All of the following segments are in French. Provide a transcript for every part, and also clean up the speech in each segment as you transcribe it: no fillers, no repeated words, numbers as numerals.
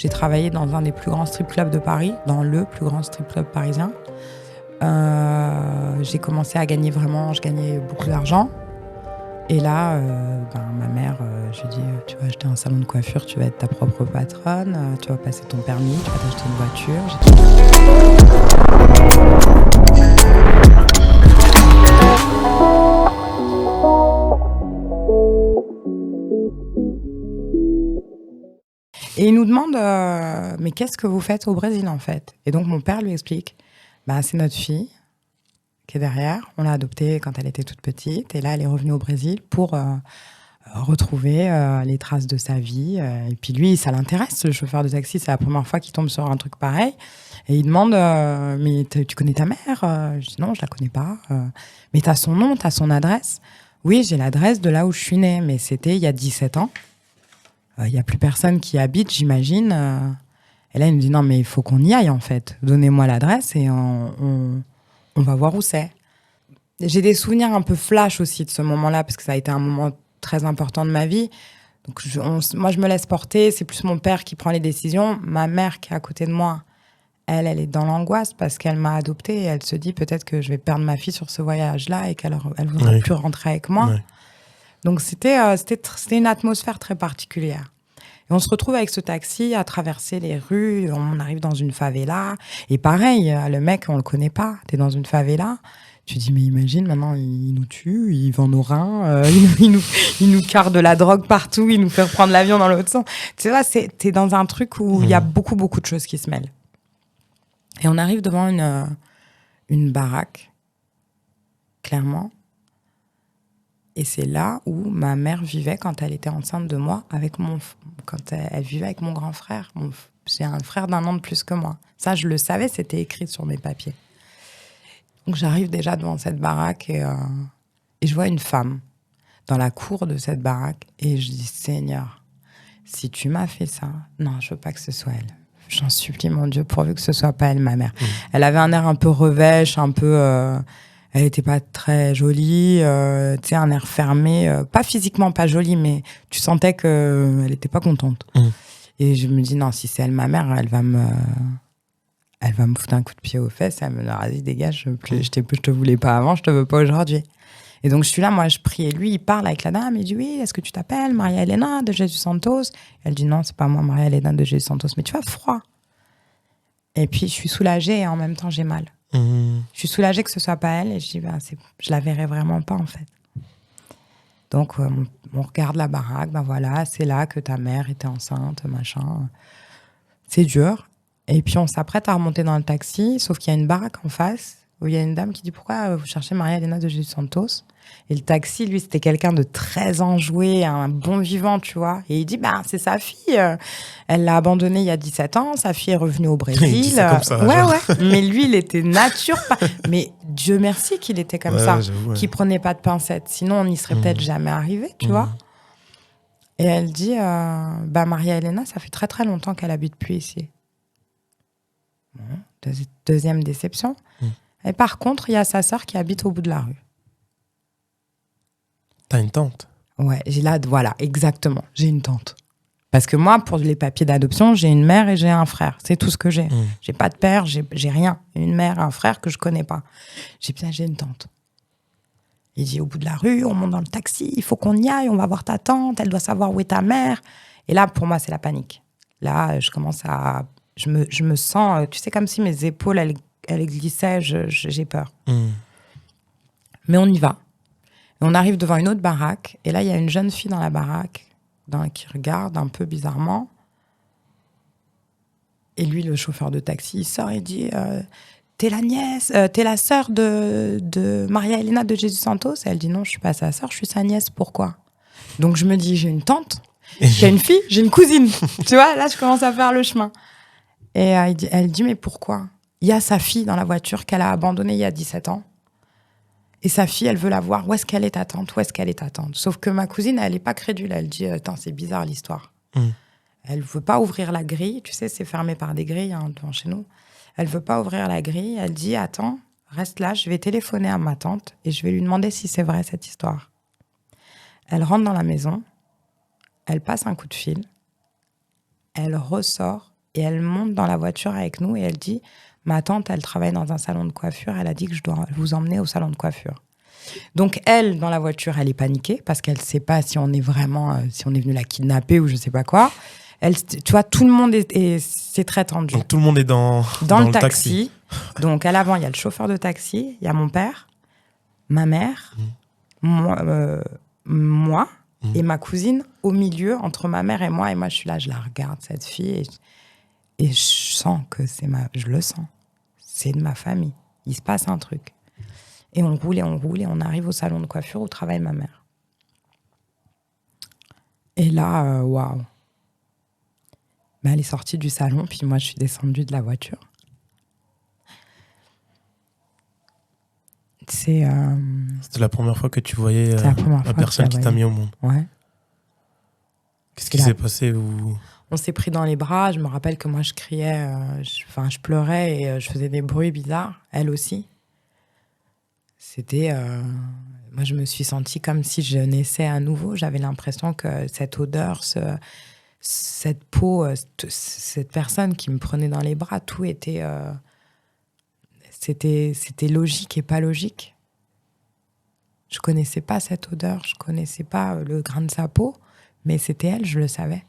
J'ai travaillé dans un des plus grands strip clubs de Paris, dans le plus grand strip club parisien. J'ai commencé à gagner vraiment, je gagnais beaucoup d'argent. Et là, ma mère, je lui dis, tu vas acheter un salon de coiffure, tu vas être ta propre patronne, tu vas passer ton permis, tu vas t'acheter une voiture. Et il nous demande, mais qu'est-ce que vous faites au Brésil en fait ? Et donc mon père lui explique, c'est notre fille qui est derrière. On l'a adoptée quand elle était toute petite. Et là, elle est revenue au Brésil pour retrouver les traces de sa vie. Et puis lui, ça l'intéresse, le chauffeur de taxi. C'est la première fois qu'il tombe sur un truc pareil. Et il demande, mais tu connais ta mère ? Je dis non, je la connais pas. Mais t'as son nom, t'as son adresse ? Oui, j'ai l'adresse de là où je suis née. Mais c'était il y a 17 ans. Il n'y a plus personne qui y habite, j'imagine. Et là, il me dit, non, mais il faut qu'on y aille, en fait. Donnez-moi l'adresse et on va voir où c'est. J'ai des souvenirs un peu flash aussi de ce moment-là, parce que ça a été un moment très important de ma vie. Donc, moi, je me laisse porter. C'est plus mon père qui prend les décisions. Ma mère, qui est à côté de moi, elle est dans l'angoisse parce qu'elle m'a adoptée. Et elle se dit peut-être que je vais perdre ma fille sur ce voyage-là et qu'elle ne voudra plus rentrer avec moi. Oui. Donc, c'était une atmosphère très particulière. Et on se retrouve avec ce taxi à traverser les rues. On arrive dans une favela. Et pareil, le mec, on le connaît pas. T'es dans une favela. Tu te dis, mais imagine, maintenant, il nous tue, il vend nos reins, il nous carre de la drogue partout, il nous fait reprendre l'avion dans l'autre sens. Tu vois, t'es dans un truc où il y a beaucoup, beaucoup de choses qui se mêlent. Et on arrive devant une baraque, clairement. Et c'est là où ma mère vivait quand elle était enceinte de moi, quand elle vivait avec mon grand frère. J'ai un frère d'1 an de plus que moi. Ça, je le savais, c'était écrit sur mes papiers. Donc j'arrive déjà devant cette baraque et je vois une femme dans la cour de cette baraque. Et je dis, Seigneur, si tu m'as fait ça, non, je veux pas que ce soit elle. J'en supplie, mon Dieu, pourvu que ce soit pas elle, ma mère. Elle avait un air un peu revêche, un peu... Elle était pas très jolie, tu sais, un air fermé, pas physiquement pas jolie, mais tu sentais qu'elle était pas contente. Et je me dis, non, si c'est elle, ma mère, elle va me foutre un coup de pied aux fesses, elle me dit, vas-y, dégage, je te voulais pas avant, je te veux pas aujourd'hui. Et donc, je suis là, moi, je prie, et lui, il parle avec la dame, il dit, oui, est-ce que tu t'appelles Maria Elena de Jésus Santos ? Elle dit, non, c'est pas moi, Maria Elena de Jésus Santos, mais tu as froid. Et puis, je suis soulagée et en même temps, j'ai mal. Je suis soulagée que ce soit pas elle et je dis je la verrai vraiment pas en fait. Donc on regarde la baraque, voilà, c'est là que ta mère était enceinte, machin. C'est dur. Et puis on s'apprête à remonter dans le taxi, sauf qu'il y a une baraque en face où il y a une dame qui dit pourquoi vous cherchez Maria Elena de Jésus Santos ? Et le taxi, lui, c'était quelqu'un de très enjoué, un bon vivant, tu vois. Et il dit, c'est sa fille. Elle l'a abandonnée il y a 17 ans. Sa fille est revenue au Brésil. Il dit ça comme ça, ouais. Mais lui, il était nature. Mais Dieu merci qu'il était comme ça. Qu'il prenait pas de pincettes. Sinon, on n'y serait peut-être jamais arrivé, tu vois. Et elle dit, Maria Elena, ça fait très, très longtemps qu'elle habite plus ici. Bon, deuxième déception. Et par contre, il y a sa sœur qui habite au bout de la rue. T'as une tante ? Ouais, voilà, exactement. J'ai une tante. Parce que moi, pour les papiers d'adoption, j'ai une mère et j'ai un frère. C'est tout ce que j'ai. J'ai pas de père, j'ai rien. Une mère, un frère que je connais pas. J'ai une tante. Il dit, au bout de la rue, on monte dans le taxi, il faut qu'on y aille, on va voir ta tante, elle doit savoir où est ta mère. Et là, pour moi, c'est la panique. Là, je commence à... Je me sens, tu sais, comme si mes épaules, elles glissaient, j'ai peur. Mais on y va. Et on arrive devant une autre baraque. Et là, il y a une jeune fille dans la baraque qui regarde un peu bizarrement. Et lui, le chauffeur de taxi, il sort et dit t'es la sœur de Maria Elena de Jésus Santos ? Et elle dit non, je suis pas sa sœur, je suis sa nièce. Pourquoi ? Donc je me dis, j'ai une tante, j'ai une fille, j'ai une cousine. Tu vois, là, je commence à faire le chemin. Et elle dit mais pourquoi ? Il y a sa fille dans la voiture qu'elle a abandonnée il y a 17 ans. Et sa fille, elle veut la voir. Où est-ce qu'elle est ta tante ? Où est-ce qu'elle est ta tante ? Sauf que ma cousine, elle n'est pas crédule. Elle dit, attends, c'est bizarre l'histoire. Elle ne veut pas ouvrir la grille. Tu sais, c'est fermé par des grilles devant chez nous. Elle ne veut pas ouvrir la grille. Elle dit, attends, reste là, je vais téléphoner à ma tante et je vais lui demander si c'est vrai cette histoire. Elle rentre dans la maison. Elle passe un coup de fil. Elle ressort Et elle monte dans la voiture avec nous et elle dit, ma tante, elle travaille dans un salon de coiffure, elle a dit que je dois vous emmener au salon de coiffure. Donc elle, dans la voiture, elle est paniquée parce qu'elle ne sait pas si on est vraiment, si on est venu la kidnapper ou je ne sais pas quoi. Elle, tu vois, tout le monde c'est très tendu. Donc tout le monde est dans le taxi. Donc à l'avant, il y a le chauffeur de taxi, il y a mon père, ma mère, moi et ma cousine au milieu, entre ma mère et moi. Et moi, je suis là, je la regarde, cette fille, et je sens que je le sens. C'est de ma famille. Il se passe un truc. Et on roule et on arrive au salon de coiffure où travaille ma mère. Et là, waouh. Ben, elle est sortie du salon, puis moi, je suis descendue de la voiture. C'était la première fois que tu voyais la personne qui t'a mis au monde. Ouais. Qu'est-ce qui s'est passé On s'est pris dans les bras. Je me rappelle que moi, je criais, je pleurais et je faisais des bruits bizarres. Elle aussi. C'était... moi, je me suis sentie comme si je naissais à nouveau. J'avais l'impression que cette odeur, cette peau, cette personne qui me prenait dans les bras, tout était... C'était logique et pas logique. Je connaissais pas cette odeur, je connaissais pas le grain de sa peau, mais c'était elle, je le savais.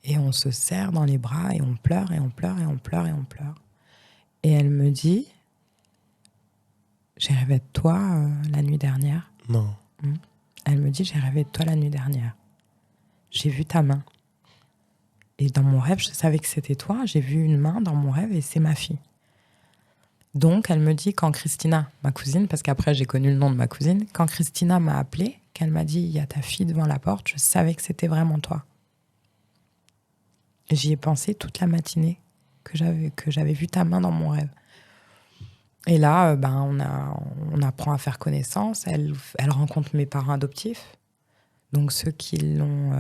Et on se serre dans les bras et on pleure et on pleure et on pleure et on pleure. Et elle me dit, j'ai rêvé de toi la nuit dernière. Non. Elle me dit, j'ai rêvé de toi la nuit dernière. J'ai vu ta main. Et dans mon rêve, je savais que c'était toi. J'ai vu une main dans mon rêve et c'est ma fille. Donc, elle me dit, quand Christina, ma cousine, parce qu'après j'ai connu le nom de ma cousine, quand Christina m'a appelée, qu'elle m'a dit, il y a ta fille devant la porte, je savais que c'était vraiment toi. Et j'y ai pensé toute la matinée, que j'avais vu ta main dans mon rêve. Et là, on apprend à faire connaissance. Elle rencontre mes parents adoptifs. Donc, ceux qui l'ont...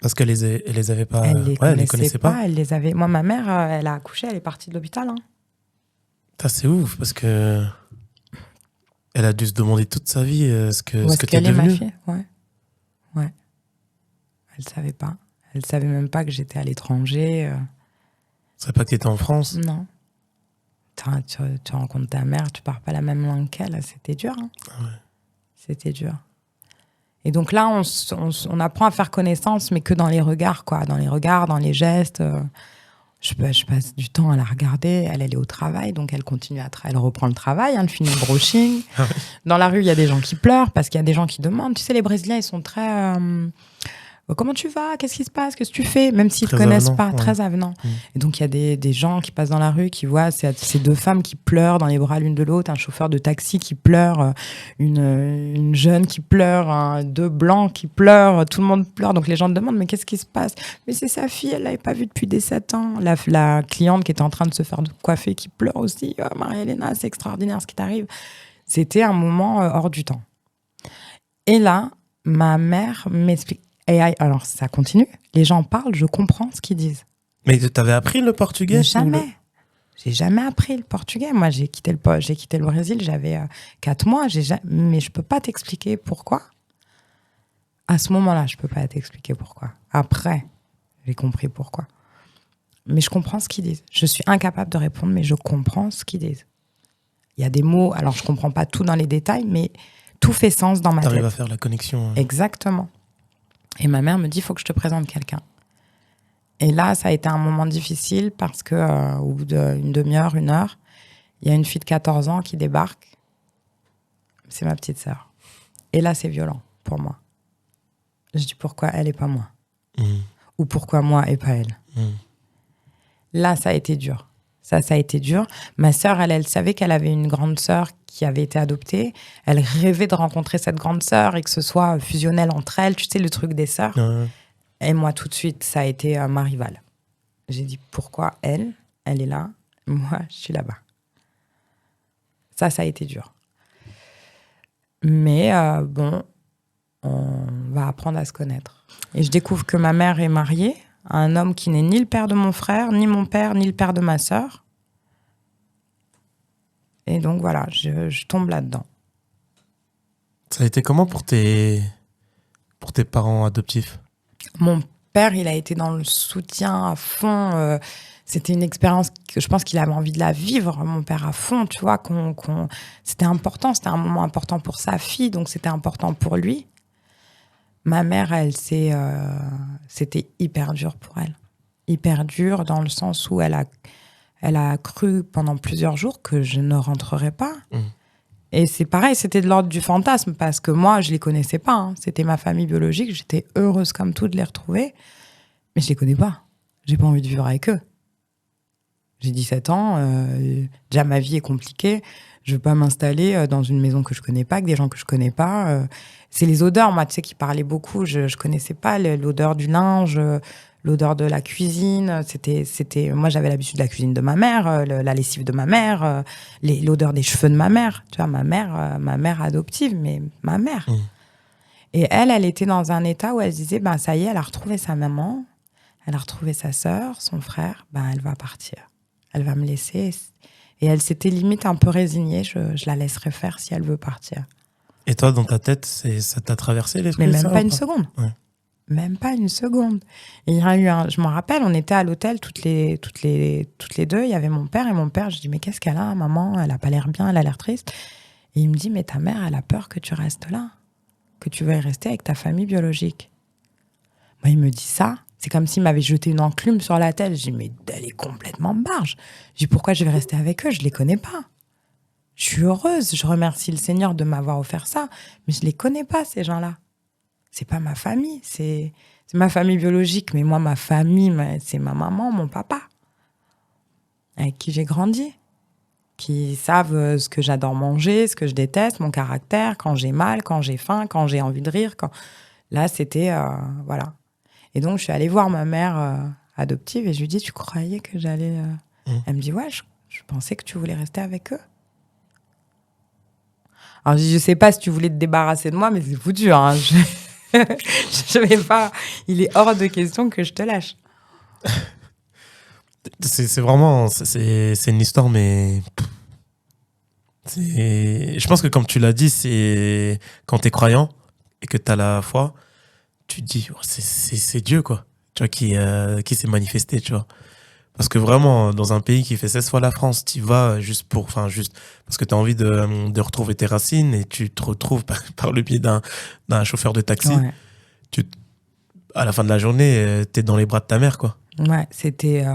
Parce qu'elle les avait pas... Elle les connaissait pas. Elle les avait... Moi, ma mère, elle a accouché, elle est partie de l'hôpital. Hein. C'est ouf, parce que elle a dû se demander toute sa vie ce que t'es devenue. Ma fille, ouais. Elle savait pas. Elle savait même pas que j'étais à l'étranger. Elle savait pas que t'étais en France. Non. Tu rencontres ta mère, tu parles pas la même langue qu'elle. C'était dur. Hein. Ah ouais. C'était dur. Et donc là, on apprend à faire connaissance, mais que dans les regards, quoi. Dans les regards, dans les gestes. Je passe du temps à la regarder. Elle est au travail, donc elle continue elle reprend le travail, elle finit le brushing. Dans la rue, il y a des gens qui pleurent parce qu'il y a des gens qui demandent. Tu sais, les Brésiliens, ils sont très... comment tu vas? Qu'est-ce qui se passe? Qu'est-ce que tu fais? Même s'ils ne te connaissent pas, très avenants. Et donc, il y a des gens qui passent dans la rue, qui voient ces deux femmes qui pleurent dans les bras l'une de l'autre, un chauffeur de taxi qui pleure, une jeune qui pleure, deux blancs qui pleurent, tout le monde pleure. Donc, les gens demandent, mais qu'est-ce qui se passe? Mais c'est sa fille, elle ne l'avait pas vue depuis des 7 ans. La cliente qui était en train de se faire coiffer, qui pleure aussi. Oh, Marie-Hélène, c'est extraordinaire ce qui t'arrive. C'était un moment hors du temps. Et là, ma mère m'explique. Et alors, ça continue. Les gens parlent, je comprends ce qu'ils disent. Mais t'avais appris le portugais? Jamais. J'ai jamais appris le portugais. Moi, j'ai quitté le Brésil, j'avais 4 mois. Mais je peux pas t'expliquer pourquoi. À ce moment-là, je peux pas t'expliquer pourquoi. Après, j'ai compris pourquoi. Mais je comprends ce qu'ils disent. Je suis incapable de répondre, mais je comprends ce qu'ils disent. Il y a des mots, alors je comprends pas tout dans les détails, mais tout fait sens dans ma tête. T'arrives à faire la connexion. Exactement. Et ma mère me dit, il faut que je te présente quelqu'un. Et là, ça a été un moment difficile parce que au bout d'une demi-heure, 1 heure, il y a une fille de 14 ans qui débarque. C'est ma petite sœur. Et là, c'est violent pour moi. Je dis, pourquoi elle et pas moi? Ou pourquoi moi et pas elle? Là, ça a été dur. Ça a été dur. Ma sœur, elle savait qu'elle avait une grande sœur qui avait été adoptée. Elle rêvait de rencontrer cette grande sœur et que ce soit fusionnel entre elles. Tu sais, le truc des sœurs. Et moi, tout de suite, ça a été ma rivale. J'ai dit, pourquoi elle est là, moi, je suis là-bas. Ça a été dur. Mais bon, on va apprendre à se connaître. Et je découvre que ma mère est mariée à un homme qui n'est ni le père de mon frère, ni mon père, ni le père de ma sœur. Et donc voilà, je tombe là-dedans. Ça a été comment pour tes parents adoptifs? Mon père, il a été dans le soutien à fond. C'était une expérience que je pense qu'il avait envie de la vivre, mon père, à fond, tu vois. C'était important, c'était un moment important pour sa fille, donc c'était important pour lui. Ma mère, c'était hyper dur pour elle. Hyper dur dans le sens où elle a cru pendant plusieurs jours que je ne rentrerais pas. Et c'est pareil, c'était de l'ordre du fantasme, parce que moi, je les connaissais pas. Hein. C'était ma famille biologique, j'étais heureuse comme tout de les retrouver, mais je les connais pas. J'ai pas envie de vivre avec eux. J'ai 17 ans, déjà ma vie est compliquée. Je veux pas m'installer dans une maison que je connais pas, avec des gens que je connais pas. C'est les odeurs, moi, tu sais, qui parlaient beaucoup. Je connaissais pas l'odeur du linge, l'odeur de la cuisine. Moi, j'avais l'habitude de la cuisine de ma mère, la lessive de ma mère, l'odeur des cheveux de ma mère. Tu vois, ma mère adoptive, mais ma mère. Et elle était dans un état où elle se disait, ben ça y est, elle a retrouvé sa maman, elle a retrouvé sa sœur, son frère, ben elle va partir. Elle va me laisser. Et elle s'était limite un peu résignée. Je la laisserai faire si elle veut partir. Et toi, dans ta tête, ça t'a traversé l'esprit? Mais même pas une seconde. Ouais. Même pas une seconde. Et il y a eu je m'en rappelle, on était à l'hôtel toutes les deux. Il y avait mon père et mon père. Je dis, mais qu'est-ce qu'elle a, maman? Elle a pas l'air bien, elle a l'air triste. Et il me dit, mais ta mère, elle a peur que tu restes là, que tu veuilles rester avec ta famille biologique. Moi, il me dit ça. C'est comme s'il m'avait jeté une enclume sur la tête. Je dis, mais elle est complètement barge. Je dis, pourquoi je vais rester avec eux? Je les connais pas. Je suis heureuse. Je remercie le Seigneur de m'avoir offert ça. Mais je les connais pas, ces gens-là. C'est pas ma famille. C'est ma famille biologique. Mais moi, ma famille, c'est ma maman, mon papa. Avec qui j'ai grandi. Qui savent ce que j'adore manger, ce que je déteste, mon caractère, quand j'ai mal, quand j'ai faim, quand j'ai envie de rire. Là, c'était... voilà. Et donc, je suis allée voir ma mère adoptive et je lui dis, tu croyais que j'allais... Elle me dit, ouais, je pensais que tu voulais rester avec eux. Alors, je sais pas si tu voulais te débarrasser de moi, mais c'est foutu. Hein. Je vais pas... Il est hors de question que je te lâche. C'est vraiment... C'est une histoire, mais... Je pense que comme tu l'as dit, c'est quand t'es croyant et que t'as la foi... tu te dis, oh, c'est Dieu, quoi, tu vois, qui s'est manifesté, tu vois. Parce que vraiment, dans un pays qui fait 16 fois la France, tu vas juste parce que tu as envie de retrouver tes racines et tu te retrouves par le biais d'un chauffeur de taxi. Ouais. À la fin de la journée, tu es dans les bras de ta mère, quoi. Ouais, c'était...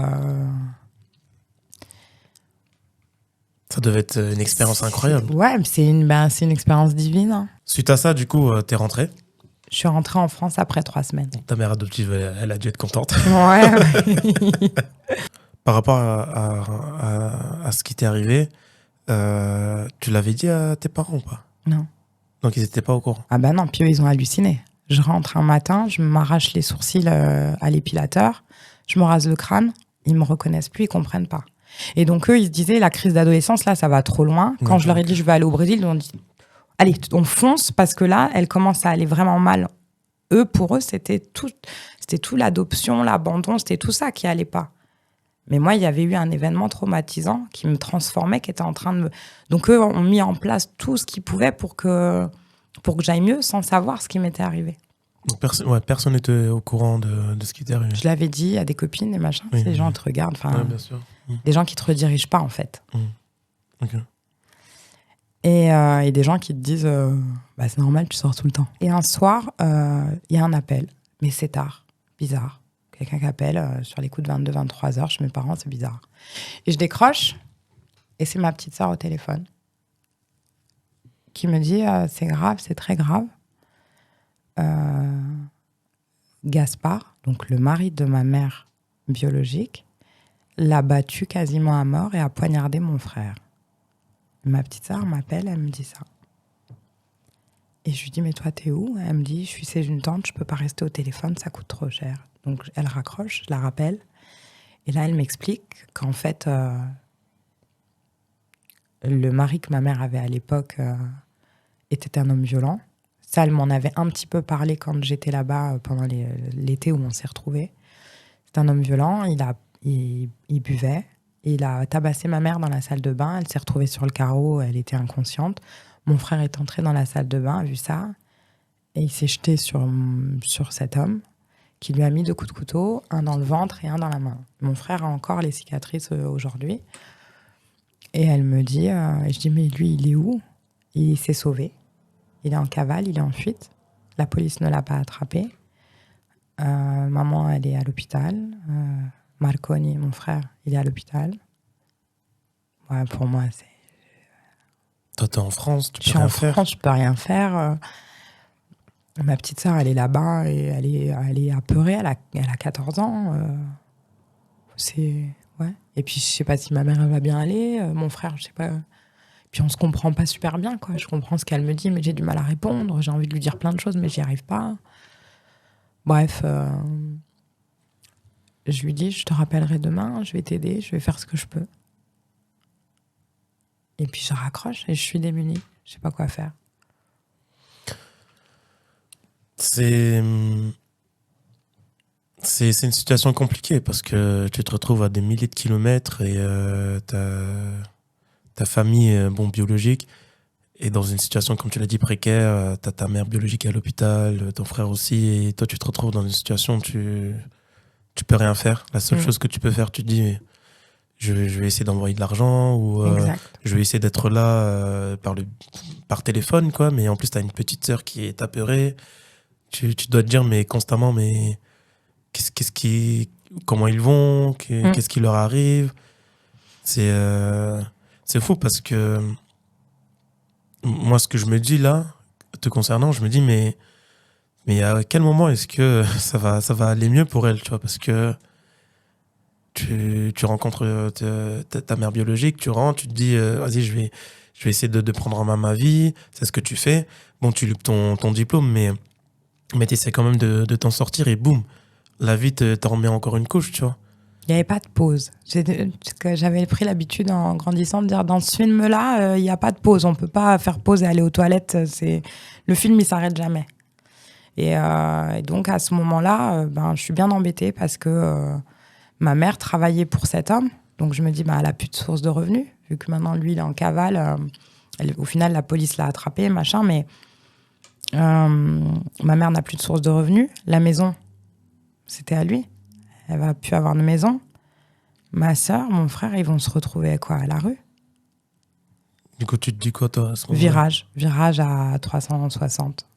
Ça devait être une expérience incroyable. Ouais, c'est une expérience divine. Hein. Suite à ça, du coup, t'es rentrée? Je suis rentrée en France après 3 semaines. Ta mère adoptive, elle a dû être contente. Ouais. Par rapport à ce qui t'est arrivé, tu l'avais dit à tes parents ou pas? Non. Donc ils n'étaient pas au courant? Ah bah non, puis eux, ils ont halluciné. Je rentre un matin, je m'arrache les sourcils à l'épilateur, je me rase le crâne, ils me reconnaissent plus, ils comprennent pas. Et donc eux, ils se disaient, la crise d'adolescence, là, ça va trop loin. Quand je leur ai dit, je vais aller au Brésil, ils ont dit... Allez, on fonce parce que là, elle commence à aller vraiment mal. Pour eux, c'était tout l'adoption, l'abandon, c'était tout ça qui allait pas. Mais moi, il y avait eu un événement traumatisant qui me transformait, qui était en train de me... Donc eux ont mis en place tout ce qu'ils pouvaient pour que j'aille mieux sans savoir ce qui m'était arrivé. Donc personne n'était au courant de ce qui t'est arrivé. Je l'avais dit à des copines et machin, oui, les gens te regardent, bien sûr. Des gens qui te redirigent pas en fait. Ok. Et des gens qui te disent c'est normal, tu sors tout le temps. Et un soir, il y a un appel, mais c'est tard, bizarre. Quelqu'un qui appelle sur les coups de 22-23 heures chez mes parents, c'est bizarre. Et je décroche, et c'est ma petite sœur au téléphone qui me dit c'est grave, c'est très grave. Gaspard, donc le mari de ma mère biologique, l'a battu quasiment à mort et a poignardé mon frère. Ma petite sœur m'appelle, elle me dit ça. Et je lui dis, mais toi, t'es où? Elle me dit, je suis chez une tante, je peux pas rester au téléphone, ça coûte trop cher. Donc, elle raccroche, je la rappelle. Et là, elle m'explique qu'en fait, le mari que ma mère avait à l'époque était un homme violent. Ça, elle m'en avait un petit peu parlé quand j'étais là-bas pendant l'été où on s'est retrouvés. C'est un homme violent, il buvait. Il a tabassé ma mère dans la salle de bain. Elle s'est retrouvée sur le carreau, elle était inconsciente. Mon frère est entré dans la salle de bain, a vu ça. Et il s'est jeté sur cet homme qui lui a mis 2 coups de couteau, un dans le ventre et un dans la main. Mon frère a encore les cicatrices aujourd'hui. Et elle me dit, et je dis, mais lui, il est où? Il s'est sauvé. Il est en cavale, il est en fuite. La police ne l'a pas attrapé. Maman, elle est à l'hôpital. Marconi, mon frère, il est à l'hôpital. Ouais, pour moi, c'est... Toi, t'es en France, tu Je peux suis en rien faire. France, je peux rien faire. Ma petite sœur, elle est là-bas et elle est apeurée. Elle a 14 ans. C'est... Ouais. Et puis, je sais pas si ma mère, elle va bien aller. Mon frère, je sais pas... Puis on se comprend pas super bien, quoi. Je comprends ce qu'elle me dit, mais j'ai du mal à répondre. J'ai envie de lui dire plein de choses, mais j'y arrive pas. Bref, je lui dis, je te rappellerai demain, je vais t'aider, je vais faire ce que je peux. Et puis je raccroche et je suis démunie. Je sais pas quoi faire. C'est une situation compliquée parce que tu te retrouves à des milliers de kilomètres et ta famille biologique est dans une situation, comme tu l'as dit, précaire. T'as ta mère biologique à l'hôpital, ton frère aussi, et toi tu te retrouves dans une situation où tu peux rien faire. La seule chose que tu peux faire, tu te dis je vais essayer d'envoyer de l'argent ou je vais essayer d'être là par téléphone, quoi. Mais en plus t'as une petite sœur qui est apeurée. Tu dois te dire mais constamment mais comment ils vont, qu'est-ce qui leur arrive. C'est fou parce que moi, ce que je me dis là, te concernant, je me dis mais à quel moment est-ce que ça va aller mieux pour elle, tu vois, parce que tu rencontres ta mère biologique, tu rentres, tu te dis vas-y, je vais essayer de prendre en main ma vie, c'est ce que tu fais. Bon, tu loupes ton diplôme, mais tu essaies quand même de t'en sortir et boum, la vie t'en remet encore une couche, tu vois. Il n'y avait pas de pause. J'avais pris l'habitude en grandissant de dire dans ce film-là, il n'y a pas de pause. On ne peut pas faire pause et aller aux toilettes. Le film, il ne s'arrête jamais. Et donc, à ce moment-là, je suis bien embêtée parce que ma mère travaillait pour cet homme. Donc, je me dis, elle n'a plus de source de revenus. Vu que maintenant, lui, il est en cavale. Au final, la police l'a attrapé, machin. Mais ma mère n'a plus de source de revenus. La maison, c'était à lui. Elle va plus avoir de maison. Ma sœur, mon frère, ils vont se retrouver à la rue. Du coup, tu te dis quoi, toi, à ce moment-là? Virage à 360.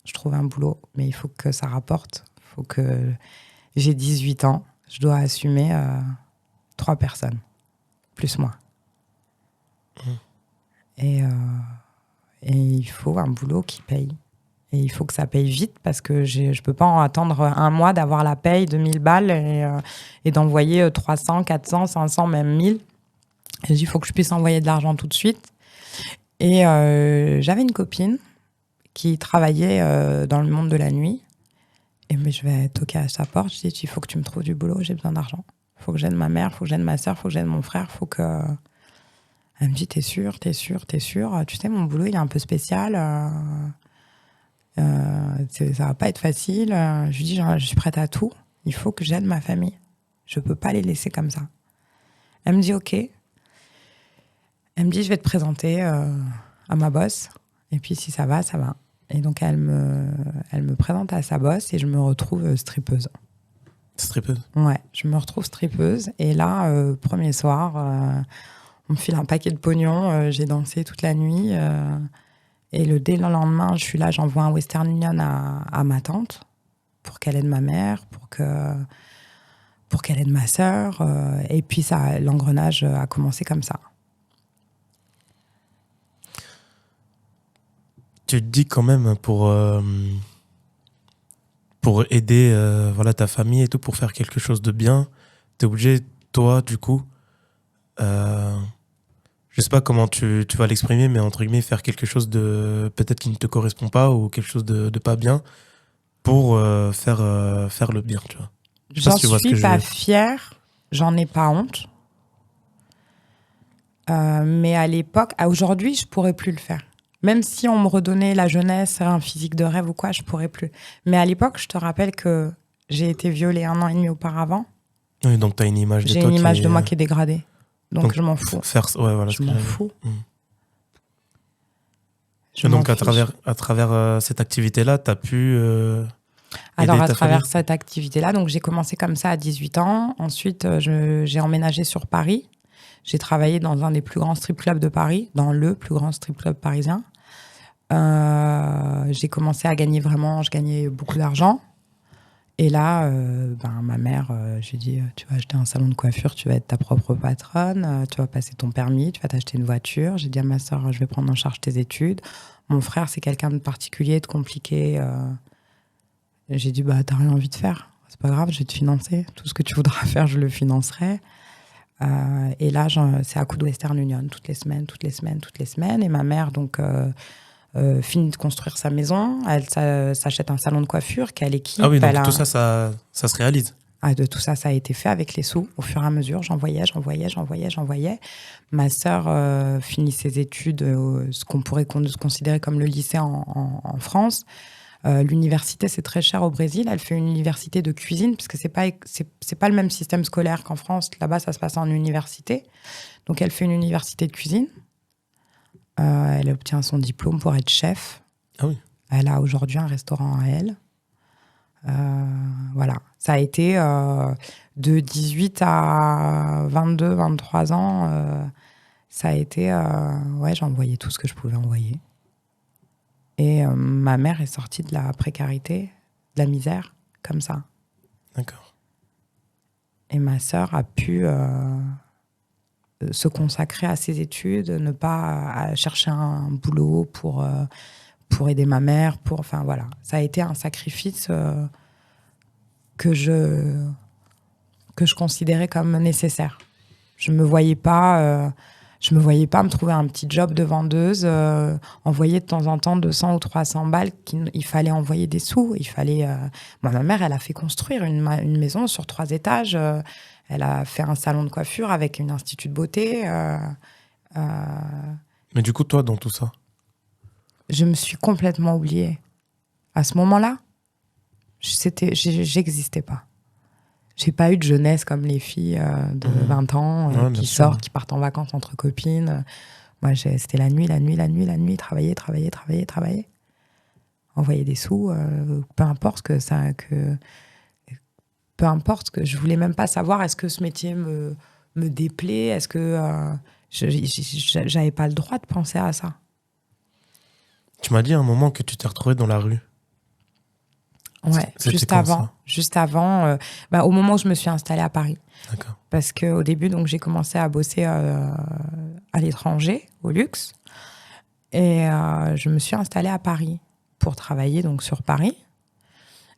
Je trouve un boulot, mais il faut que ça rapporte. Il faut que j'ai 18 ans. Je dois assumer 3 personnes, plus moi. Et il faut un boulot qui paye. Et il faut que ça paye vite parce que je ne peux pas attendre un mois d'avoir la paye de 1000 balles et d'envoyer 300, 400, 500, même 1000. Et il faut que je puisse envoyer de l'argent tout de suite. Et j'avais une copine qui travaillait dans le monde de la nuit. Et je vais toquer à sa porte. Je dis, il faut que tu me trouves du boulot, j'ai besoin d'argent. Il faut que j'aide ma mère, il faut que j'aide ma sœur, il faut que j'aide mon frère. Faut que... Elle me dit, t'es sûre? Tu sais, mon boulot, il est un peu spécial. Ça va pas être facile. Je lui dis, je suis prête à tout. Il faut que j'aide ma famille. Je peux pas les laisser comme ça. Elle me dit, ok. Elle me dit, je vais te présenter à ma boss. Et puis, si ça va, ça va. Et donc, elle me présente à sa boss et je me retrouve strippeuse. Strippeuse? Ouais, je me retrouve strippeuse. Et là, premier soir, on me file un paquet de pognon. J'ai dansé toute la nuit. Et dès le lendemain, je suis là, j'envoie un Western Union à ma tante pour qu'elle aide ma mère, pour qu'elle aide ma sœur. Et puis, l'engrenage a commencé comme ça. Tu te dis quand même pour aider ta famille et tout, pour faire quelque chose de bien, t'es obligé, toi, du coup, je sais pas comment tu vas l'exprimer, mais entre guillemets, faire quelque chose de peut-être qui ne te correspond pas ou quelque chose de pas bien pour faire le bien, tu vois. J'en suis pas fière, j'en ai pas honte. Mais à l'époque, aujourd'hui, je pourrais plus le faire. Même si on me redonnait la jeunesse, un physique de rêve ou quoi, je pourrais plus. Mais à l'époque, je te rappelle que j'ai été violée 1 an et demi auparavant. Oui, donc tu as une image de toi. J'ai une image de moi qui est dégradée. Donc je m'en fous. Je m'en fous. Donc à travers cette activité-là, tu as pu Alors, aider à ta travers famille? cette activité-là, donc j'ai commencé comme ça à 18 ans. Ensuite, j'ai emménagé sur Paris. J'ai travaillé dans un des plus grands strip clubs de Paris, dans le plus grand strip club parisien. J'ai commencé à gagner vraiment, je gagnais beaucoup d'argent. Et là, ma mère, j'ai dit, tu vas acheter un salon de coiffure, tu vas être ta propre patronne, tu vas passer ton permis, tu vas t'acheter une voiture. J'ai dit à ma sœur, je vais prendre en charge tes études. Mon frère, c'est quelqu'un de particulier, de compliqué. J'ai dit, t'as rien envie de faire. C'est pas grave, je vais te financer. Tout ce que tu voudras faire, je le financerai. Et là, c'est à coup de Western Union, toutes les semaines, toutes les semaines, toutes les semaines. Et ma mère, donc, finit de construire sa maison. Elle s'achète un salon de coiffure qu'elle Ah équipe. oui, donc tout ça, ça se réalise. De tout ça, ça a été fait avec les sous. Au fur et à mesure, j'envoyais. Ma sœur finit ses études, ce qu'on pourrait considérer comme le lycée en France. L'université, c'est très cher au Brésil. Elle fait une université de cuisine, parce que c'est pas le même système scolaire qu'en France. Là-bas, ça se passe en université. Donc, elle fait une université de cuisine. Elle obtient son diplôme pour être chef. Ah oui. Elle a aujourd'hui un restaurant à elle. Voilà. Ça a été de 18 à 22, 23 ans. Ça a été... j'ai envoyé tout ce que je pouvais envoyer. Et ma mère est sortie de la précarité, de la misère, comme ça. D'accord. Et ma sœur a pu se consacrer à ses études, ne pas chercher un boulot pour aider ma mère. Enfin, voilà. Ça a été un sacrifice que je considérais comme nécessaire. Je me voyais pas me trouver un petit job de vendeuse, envoyer de temps en temps 200 ou 300 balles. Il fallait envoyer des sous. Il fallait. Ma mère, elle a fait construire une maison sur 3 étages. Elle a fait un salon de coiffure avec un institut de beauté. Mais du coup, toi, dans tout ça? Je me suis complètement oubliée. À ce moment-là, j'existais pas. J'ai pas eu de jeunesse comme les filles de 20 ans qui sortent, qui partent en vacances entre copines. Moi, c'était la nuit, travailler. Envoyer des sous, peu importe je voulais même pas savoir est-ce que ce métier me déplaît, est-ce que j'avais pas le droit de penser à ça. Tu m'as dit à un moment que tu t'es retrouvée dans la rue. Ouais, juste avant, au moment où je me suis installée à Paris. D'accord. Parce qu'au début, donc, j'ai commencé à bosser à l'étranger, au luxe. Et je me suis installée à Paris pour travailler donc, sur Paris.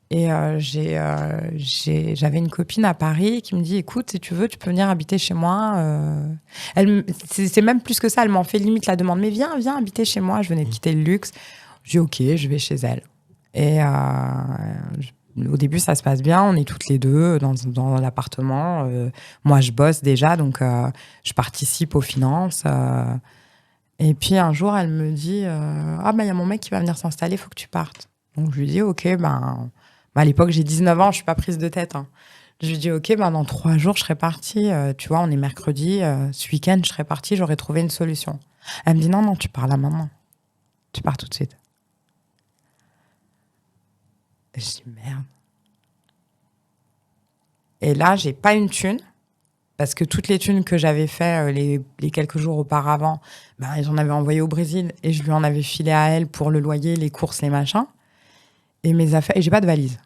Et j'avais une copine à Paris qui me dit, écoute, si tu veux, tu peux venir habiter chez moi. C'est même plus que ça, elle m'en fait limite la demande. Mais viens habiter chez moi. Je venais de quitter le luxe. Je dis, ok, je vais chez elle. Et au début, ça se passe bien. On est toutes les deux dans l'appartement. Moi, je bosse déjà, donc je participe aux finances. Et puis, un jour, elle me dit, y a mon mec qui va venir s'installer, il faut que tu partes. Donc, je lui dis, ok, à l'époque, j'ai 19 ans, je suis pas prise de tête. Hein. Je lui dis, ok, dans 3 jours, je serai partie. Tu vois, on est mercredi. Ce week-end, je serai partie, j'aurais trouvé une solution. Elle me dit, non, tu pars là maintenant. Tu pars tout de suite. Je dis, merde. Et là, j'ai pas une thune, parce que toutes les thunes que j'avais fait les quelques jours auparavant, j'en avais envoyé au Brésil et je lui en avais filé à elle pour le loyer, les courses, les machins. Et mes affaires, et j'ai pas de valise.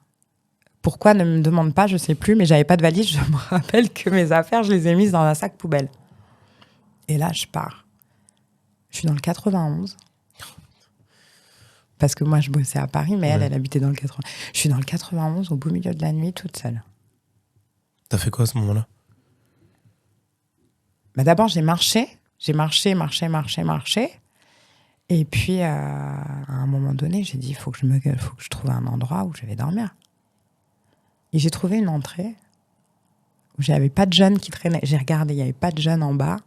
Pourquoi, ne me demande pas, je sais plus, mais j'avais pas de valise. Je me rappelle que mes affaires, je les ai mises dans un sac poubelle. Et là, je pars. Je suis dans le 91. Parce que moi, je bossais à Paris, mais elle habitait dans le 91. Je suis dans le 91, au beau milieu de la nuit, toute seule. T'as fait quoi à ce moment-là? D'abord, j'ai marché. J'ai marché. Et puis, à un moment donné, j'ai dit, il faut que je trouve un endroit où je vais dormir. Et j'ai trouvé une entrée où il n'y avait pas de jeunes qui traînaient. J'ai regardé, il n'y avait pas de jeunes en bas.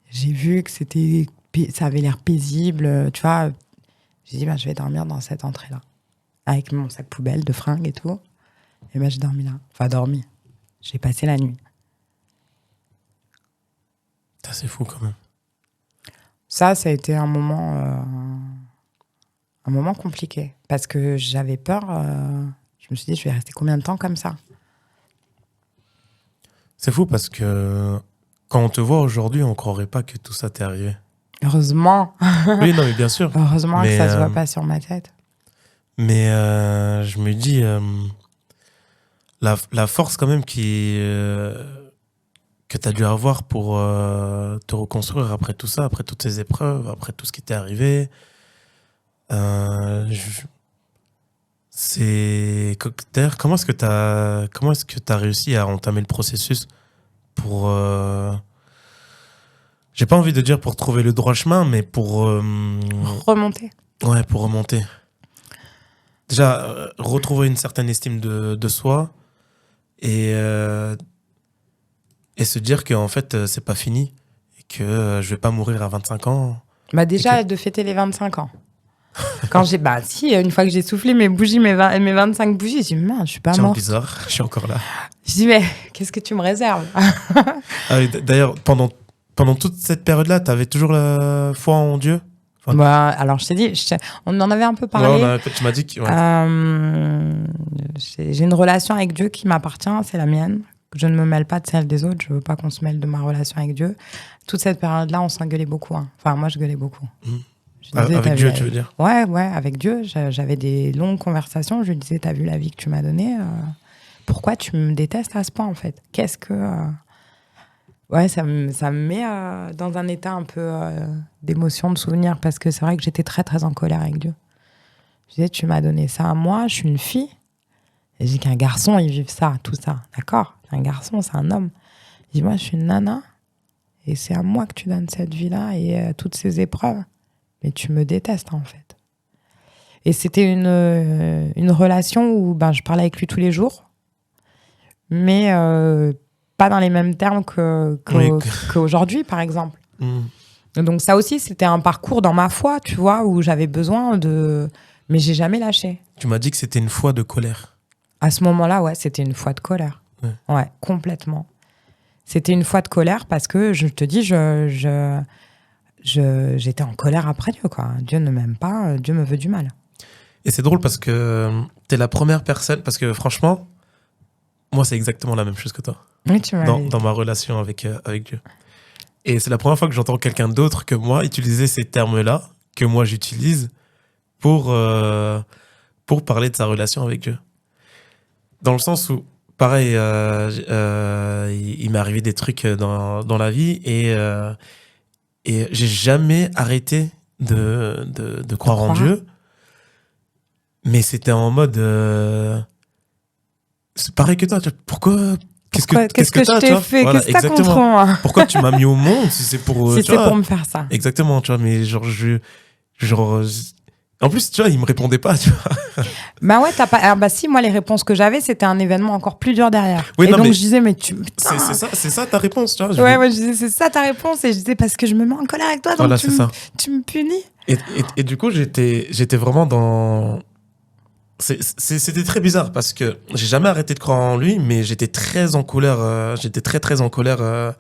J'ai vu que ça avait l'air paisible, tu vois. J'ai dit, je vais dormir dans cette entrée-là. Avec mon sac poubelle de fringues et tout. Et j'ai dormi là. Enfin, dormi. J'ai passé la nuit. C'est fou quand même. Ça a été un moment compliqué. Parce que j'avais peur. Je me suis dit, je vais rester combien de temps comme ça? C'est fou parce que quand on te voit aujourd'hui, on croirait pas que tout ça t'est arrivé. Heureusement. Oui, non, mais bien sûr. Heureusement Mais, que ça se voit pas sur ma tête. Mais je me dis, la force quand même que tu as dû avoir pour te reconstruire après tout ça, après toutes ces épreuves, après tout ce qui t'est arrivé. D'ailleurs, comment est-ce que tu as réussi à entamer le processus pour... j'ai pas envie de dire pour trouver le droit chemin, mais pour... Remonter. Ouais, pour remonter. Déjà, retrouver une certaine estime de soi et se dire qu'en fait, c'est pas fini et que je vais pas mourir à 25 ans. Bah déjà, de fêter les 25 ans. Quand j'ai... Bah si, une fois que j'ai soufflé mes bougies, mes 25 bougies, j'ai dit, merde, je suis pas morte. C'est bizarre, je suis encore là. Je dis, mais qu'est-ce que tu me réserves? D'ailleurs, pendant toute cette période-là, t'avais toujours la foi en Dieu? Enfin, bah, alors, je t'ai dit, on en avait un peu parlé. Ouais, tu m'as dit que... J'ai une relation avec Dieu qui m'appartient, c'est la mienne. Je ne me mêle pas de celle des autres, je veux pas qu'on se mêle de ma relation avec Dieu. Toute cette période-là, on s'engueulait beaucoup. Hein. Enfin, moi, je gueulais beaucoup. Avec Dieu, tu veux dire? Ouais, avec Dieu. J'avais des longues conversations. Je lui disais, t'as vu la vie que tu m'as donnée? Pourquoi tu me détestes à ce point, en fait? Qu'est-ce que... Ouais, ça me met dans un état un peu d'émotion, de souvenir, parce que c'est vrai que j'étais très, très en colère avec Dieu. Je disais, tu m'as donné ça à moi, je suis une fille. Et je dis qu'un garçon, il vive ça, tout ça. D'accord? Un garçon, c'est un homme. Je dis, moi, je suis une nana, et c'est à moi que tu donnes cette vie-là et toutes ces épreuves. Mais tu me détestes, en fait. Et c'était une relation où je parlais avec lui tous les jours, mais pas dans les mêmes termes qu'aujourd'hui, par exemple. Donc ça aussi, c'était un parcours dans ma foi, tu vois, où j'avais besoin de... Mais j'ai jamais lâché. Tu m'as dit que c'était une foi de colère. À ce moment-là, ouais, c'était une foi de colère. Ouais, complètement. C'était une foi de colère parce que, je te dis, j'étais en colère après Dieu, quoi. Dieu ne m'aime pas, Dieu me veut du mal. Et c'est drôle parce que t'es la première personne... Parce que franchement, moi, c'est exactement la même chose que toi. Oui, tu m'as dans ma relation avec Dieu. Et c'est la première fois que j'entends quelqu'un d'autre que moi utiliser ces termes-là, que moi j'utilise, pour parler de sa relation avec Dieu. Dans le sens où, pareil, il m'est arrivé des trucs dans la vie et j'ai jamais arrêté de croire en Dieu. Mais c'était en mode... c'est pareil que toi. Pourquoi... Qu'est-ce que je t'ai fait? Voilà, qu'est-ce que t'as contre moi? Pourquoi tu m'as mis au monde si c'est pour... si c'est pour me faire ça. Exactement, tu vois. Mais en plus, tu vois, il me répondait pas, tu vois. Bah ouais, t'as pas... Alors bah si, moi, les réponses que j'avais, c'était un événement encore plus dur derrière. Oui, et donc, je disais, mais tu... C'est ça ta réponse, tu vois. Ouais, je disais, c'est ça ta réponse. Et je disais, parce que je me mets en colère avec toi, donc voilà, tu me punis. Et du coup, j'étais vraiment dans... C'était très bizarre parce que j'ai jamais arrêté de croire en lui, mais j'étais très en colère. J'étais très en colère.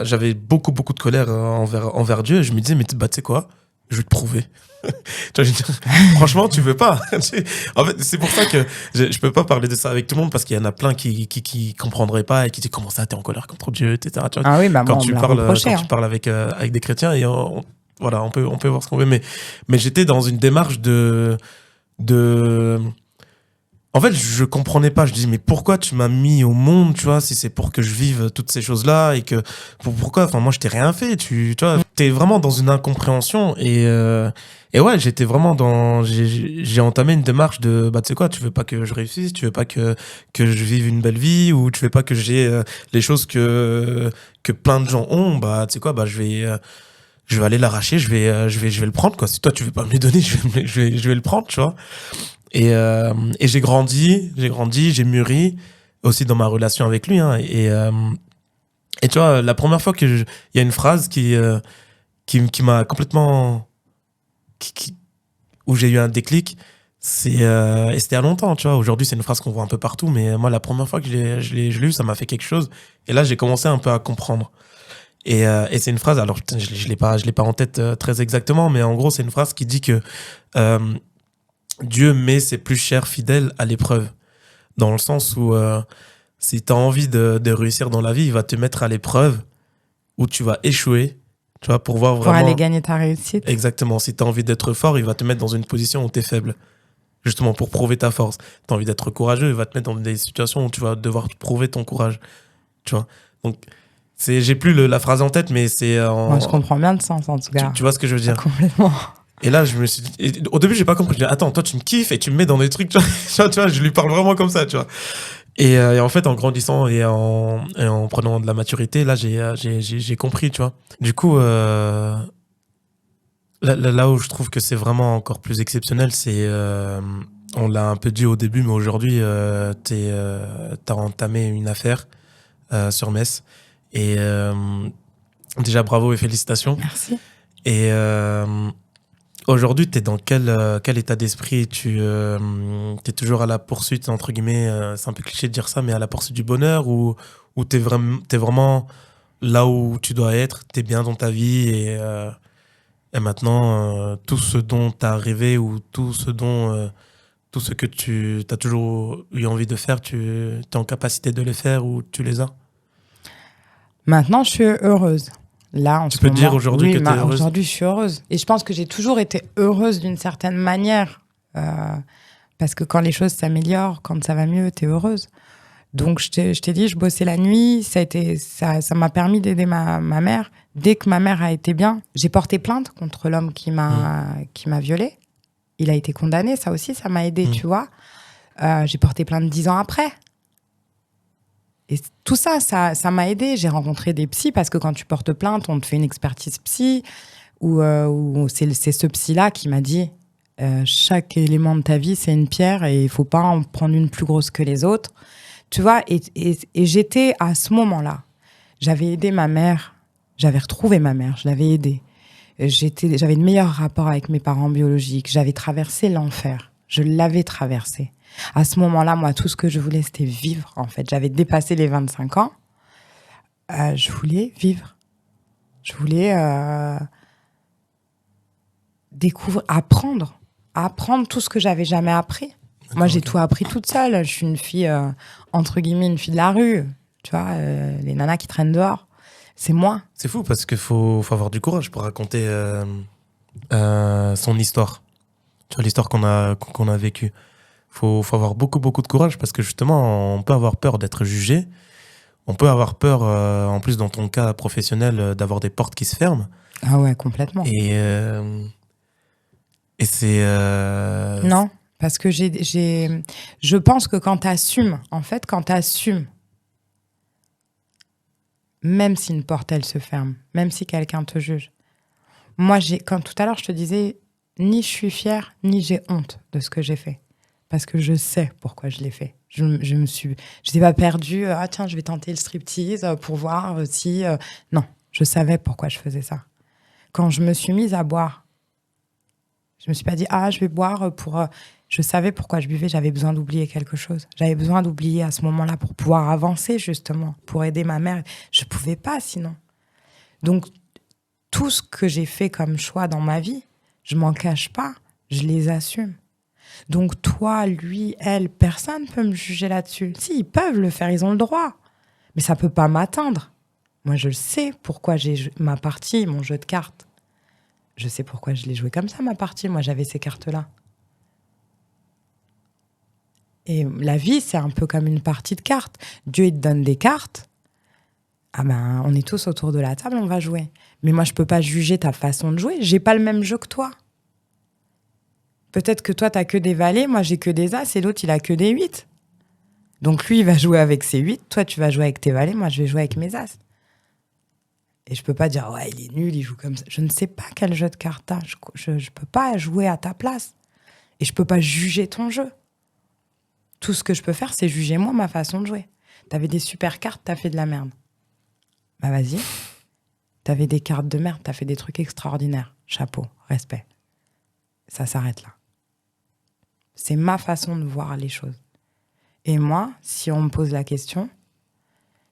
J'avais beaucoup de colère envers Dieu. Et je me disais, mais tu sais quoi? Je vais te prouver. Tu vois, franchement, tu veux pas. En fait, c'est pour ça que je peux pas parler de ça avec tout le monde parce qu'il y en a plein qui comprendraient pas et qui disent comment ça, t'es en colère contre Dieu, etc. Tu vois, ah oui, bah quand tu parles avec des chrétiens et voilà, on peut voir ce qu'on veut, mais j'étais dans une démarche en fait, je comprenais pas. Je disais, mais pourquoi tu m'as mis au monde, tu vois, si c'est pour que je vive toutes ces choses-là et que pourquoi, enfin, moi, je t'ai rien fait, tu vois, t'es vraiment dans une incompréhension et ouais, j'étais vraiment j'ai entamé une démarche de, tu sais quoi, tu veux pas que je réussisse, tu veux pas que je vive une belle vie ou tu veux pas que j'ai les choses que plein de gens ont, tu sais quoi, je vais aller l'arracher, je vais le prendre, quoi. Si toi tu veux pas me le donner, je vais le prendre, tu vois. Et j'ai grandi, j'ai mûri aussi dans ma relation avec lui, hein. Et tu vois, la première fois que il y a une phrase qui m'a complètement où j'ai eu un déclic, et c'était il y a longtemps, tu vois. Aujourd'hui, c'est une phrase qu'on voit un peu partout, mais moi, la première fois que je l'ai lu, ça m'a fait quelque chose. Et là, j'ai commencé un peu à comprendre. Et c'est une phrase, alors putain, je l'ai pas en tête très exactement, mais en gros, c'est une phrase qui dit que Dieu met ses plus chers fidèles à l'épreuve. Dans le sens où si tu as envie de réussir dans la vie, il va te mettre à l'épreuve où tu vas échouer, tu vois, pour voir Pour aller vraiment... gagner ta réussite. Exactement. Si tu as envie d'être fort, il va te mettre dans une position où tu es faible. Justement, pour prouver ta force. Tu as envie d'être courageux, il va te mettre dans des situations où tu vas devoir prouver ton courage. Tu vois. Donc, j'ai plus la phrase en tête, mais c'est Moi, je comprends bien le sens, en tout cas. tu vois ce que je veux dire. Complètement. Et là, je me suis dit, au début, j'ai pas compris. Je dis, attends, toi, tu me kiffes et tu me mets dans des trucs, tu vois, tu vois, je lui parle vraiment comme ça, tu vois. Et en fait, en grandissant et en prenant de la maturité, là, j'ai compris, tu vois. Du coup, là où je trouve que c'est vraiment encore plus exceptionnel, c'est, on l'a un peu dit au début, mais aujourd'hui, t'as entamé une affaire sur Metz. Et déjà, bravo et félicitations. Merci. Et aujourd'hui, tu es dans quel état d'esprit? Tu es toujours à la poursuite, entre guillemets, c'est un peu cliché de dire ça, mais à la poursuite du bonheur, ou tu es vraiment là où tu dois être, tu es bien dans ta vie, et maintenant, tout ce dont tu as rêvé, ou tout ce que tu as toujours eu envie de faire, tu es en capacité de les faire, ou tu les as? Maintenant, je suis heureuse. Là, en Tu ce peux moment, dire aujourd'hui que tu es heureuse? aujourd'hui, je suis heureuse. Et je pense que j'ai toujours été heureuse d'une certaine manière. Parce que quand les choses s'améliorent, quand ça va mieux, tu es heureuse. Donc, je t'ai dit, je bossais la nuit. Ça m'a permis d'aider ma mère. Dès que ma mère a été bien, j'ai porté plainte contre l'homme qui m'a violée. Il a été condamné. Ça aussi, ça m'a aidée, tu vois. J'ai porté plainte 10 ans après. Et tout ça, ça m'a aidé. J'ai rencontré des psys parce que quand tu portes plainte, on te fait une expertise psy où c'est ce psy-là qui m'a dit chaque élément de ta vie, c'est une pierre et il faut pas en prendre une plus grosse que les autres. Tu vois, et j'étais à ce moment-là. J'avais aidé ma mère. J'avais retrouvé ma mère. Je l'avais aidée. J'avais de meilleurs rapports avec mes parents biologiques. J'avais traversé l'enfer. Je l'avais traversé. À ce moment-là, moi, tout ce que je voulais, c'était vivre, en fait. J'avais dépassé les 25 ans. Je voulais vivre. Je voulais découvrir, apprendre tout ce que j'avais jamais appris. Moi, j'ai tout appris toute seule. Je suis une fille, entre guillemets, une fille de la rue. Tu vois, les nanas qui traînent dehors. C'est moi. C'est fou parce qu'il faut avoir du courage pour raconter son histoire. Tu vois, l'histoire qu'on a vécue. Faut avoir beaucoup, beaucoup de courage parce que justement, on peut avoir peur d'être jugé. On peut avoir peur, en plus dans ton cas professionnel, d'avoir des portes qui se ferment. Ah ouais, complètement. Et c'est... Non, parce que je pense que quand t'assumes, en fait, quand t'assumes, même si une porte, elle se ferme, même si quelqu'un te juge. Moi, quand tout à l'heure, je te disais, ni je suis fière, ni j'ai honte de ce que j'ai fait. Parce que je sais pourquoi je l'ai fait. Je n'étais pas perdue, ah tiens, je vais tenter le striptease pour voir si... Non, je savais pourquoi je faisais ça. Quand je me suis mise à boire, je me suis pas dit, ah, je vais boire pour... Je savais pourquoi je buvais, j'avais besoin d'oublier quelque chose. J'avais besoin d'oublier à ce moment-là pour pouvoir avancer, justement, pour aider ma mère. Je ne pouvais pas sinon. Donc, tout ce que j'ai fait comme choix dans ma vie, je m'en cache pas, je les assume. Donc toi, lui, elle, personne ne peut me juger là-dessus. Si, ils peuvent le faire, ils ont le droit. Mais ça ne peut pas m'atteindre. Moi, je sais pourquoi j'ai ma partie, mon jeu de cartes. Je sais pourquoi je l'ai joué comme ça, ma partie. Moi, j'avais ces cartes-là. Et la vie, c'est un peu comme une partie de cartes. Dieu, il te donne des cartes. Ah ben, on est tous autour de la table, on va jouer. Mais moi, je ne peux pas juger ta façon de jouer. J'ai pas le même jeu que toi. Peut-être que toi, tu n'as que des valets, moi, j'ai que des as, et l'autre, il a que des 8. Donc lui, il va jouer avec ses 8, toi, tu vas jouer avec tes valets, moi, je vais jouer avec mes as. Et je peux pas dire, ouais, il est nul, il joue comme ça. Je ne sais pas quel jeu de cartes t'as. Je peux pas jouer à ta place. Et je peux pas juger ton jeu. Tout ce que je peux faire, c'est juger moi ma façon de jouer. T'avais des super cartes, t'as fait de la merde. Bah vas-y. T'avais des cartes de merde, t'as fait des trucs extraordinaires. Chapeau, respect. Ça s'arrête là. C'est ma façon de voir les choses. Et moi, si on me pose la question,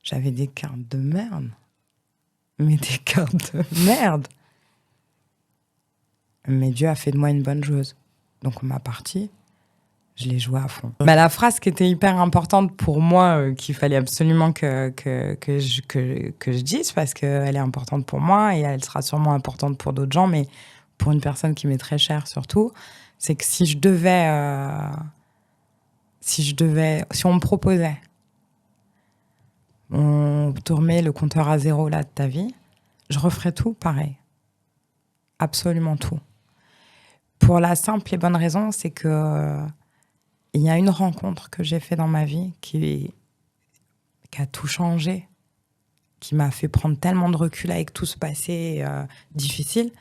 j'avais des cartes de merde. Mais des cartes de merde. Mais Dieu a fait de moi une bonne joueuse. Donc, ma partie, je l'ai jouée à fond. Bah, la phrase qui était hyper importante pour moi, qu'il fallait absolument que je dise, parce qu'elle est importante pour moi et elle sera sûrement importante pour d'autres gens, mais pour une personne qui m'est très chère surtout, c'est que si on me proposait, on te remet le compteur à zéro là de ta vie, je referais tout pareil. Absolument tout. Pour la simple et bonne raison, c'est que il y a une rencontre que j'ai faite dans ma vie qui a tout changé, qui m'a fait prendre tellement de recul avec tout ce passé difficile,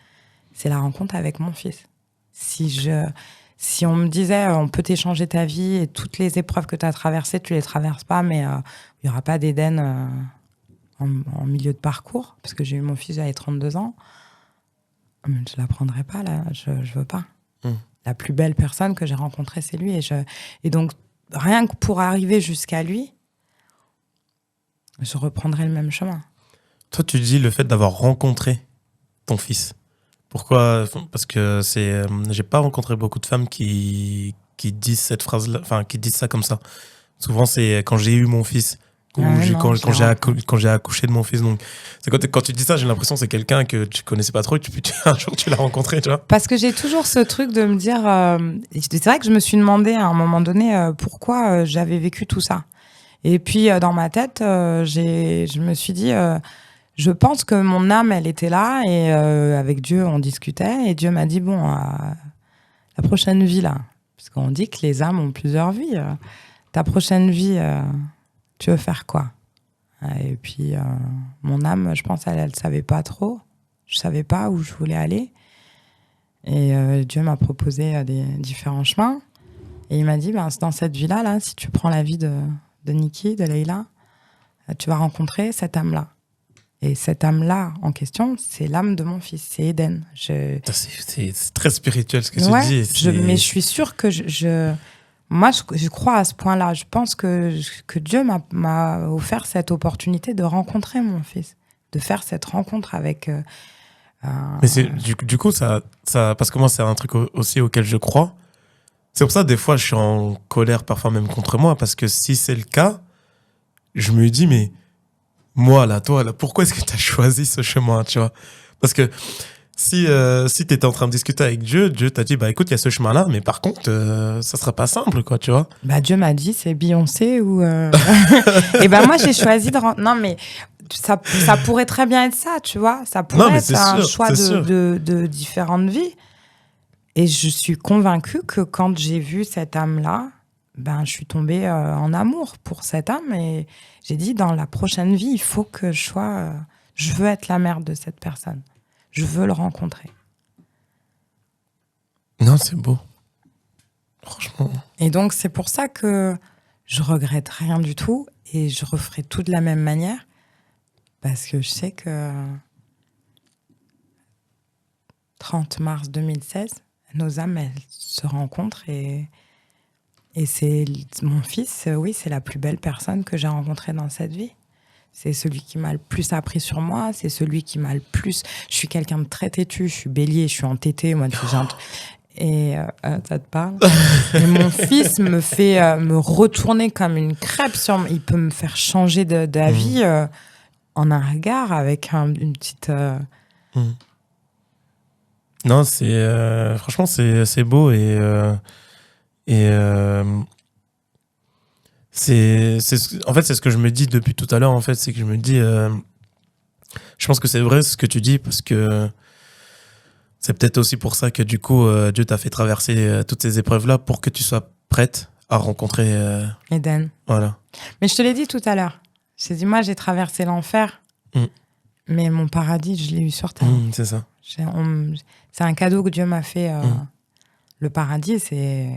c'est la rencontre avec mon fils. Si on me disait on peut t'échanger ta vie et toutes les épreuves que tu as traversées, tu les traverses pas, mais il n'y aura pas d'Éden en milieu de parcours, parce que j'ai eu mon fils, j'avais 32 ans, je ne la prendrai pas, là, je veux pas. La plus belle personne que j'ai rencontrée, c'est lui. Et donc, rien que pour arriver jusqu'à lui, je reprendrai le même chemin. Toi, tu dis le fait d'avoir rencontré ton fils. Pourquoi ? Parce que j'ai pas rencontré beaucoup de femmes qui disent cette phrase-là, enfin, qui disent ça comme ça. Souvent, c'est quand j'ai eu mon fils. Quand j'ai accouché de mon fils. Donc, c'est quand tu dis ça, j'ai l'impression que c'est quelqu'un que tu connaissais pas trop, un jour tu l'as rencontré, tu vois. Parce que j'ai toujours ce truc de me dire... c'est vrai que je me suis demandé à un moment donné pourquoi j'avais vécu tout ça. Et puis, dans ma tête, je me suis dit... je pense que mon âme, elle était là et avec Dieu, on discutait. Et Dieu m'a dit, bon, la prochaine vie, là, parce qu'on dit que les âmes ont plusieurs vies. Ta prochaine vie... tu veux faire quoi ? Et puis, mon âme, je pense, elle savait pas trop. Je savais pas où je voulais aller. Et Dieu m'a proposé des différents chemins. Et il m'a dit, dans cette vie-là, là, si tu prends la vie de Niki, de Leïla, tu vas rencontrer cette âme-là. Et cette âme-là en question, c'est l'âme de mon fils, c'est Éden. C'est très spirituel ce que tu dis. Mais je suis sûre que moi, je crois à ce point-là. Je pense que Dieu m'a offert cette opportunité de rencontrer mon fils, de faire cette rencontre avec... Mais du coup, ça, parce que moi, c'est un truc aussi auquel je crois. C'est pour ça, des fois, je suis en colère, parfois même contre moi, parce que si c'est le cas, je me dis, mais moi, là, toi, là, pourquoi est-ce que tu as choisi ce chemin, tu vois ? Parce que si tu étais en train de discuter avec Dieu t'a dit, écoute, il y a ce chemin-là, mais par contre, ça sera pas simple, quoi, tu vois. Dieu m'a dit, c'est Beyoncé ou... Et moi, j'ai choisi de... Non, mais ça pourrait très bien être ça, tu vois. Ça pourrait être un choix de différentes vies. Et je suis convaincue que quand j'ai vu cette âme-là, je suis tombée en amour pour cette âme. Et j'ai dit, dans la prochaine vie, il faut que je veux être la mère de cette personne. Je veux le rencontrer. Non, c'est beau. Franchement. Et donc, c'est pour ça que je regrette rien du tout et je referai tout de la même manière parce que je sais que 30 mars 2016, nos âmes, elles se rencontrent et c'est mon fils, oui, c'est la plus belle personne que j'ai rencontrée dans cette vie. C'est celui qui m'a le plus appris sur moi. C'est celui qui m'a le plus... Je suis quelqu'un de très têtu. Je suis bélier, je suis entêtée. Moi, et ça te parle. Et mon fils me fait me retourner comme une crêpe. Il peut me faire changer d'avis en un regard avec une petite... Non, franchement, c'est beau et en fait, c'est ce que je me dis depuis tout à l'heure, en fait, c'est que je me dis, je pense que c'est vrai ce que tu dis, parce que c'est peut-être aussi pour ça que du coup, Dieu t'a fait traverser toutes ces épreuves-là pour que tu sois prête à rencontrer Éden. Voilà. Mais je te l'ai dit tout à l'heure. Je t'ai dit, moi, j'ai traversé l'enfer, mais mon paradis, je l'ai eu sur terre. C'est ça. C'est un cadeau que Dieu m'a fait. Le paradis, c'est...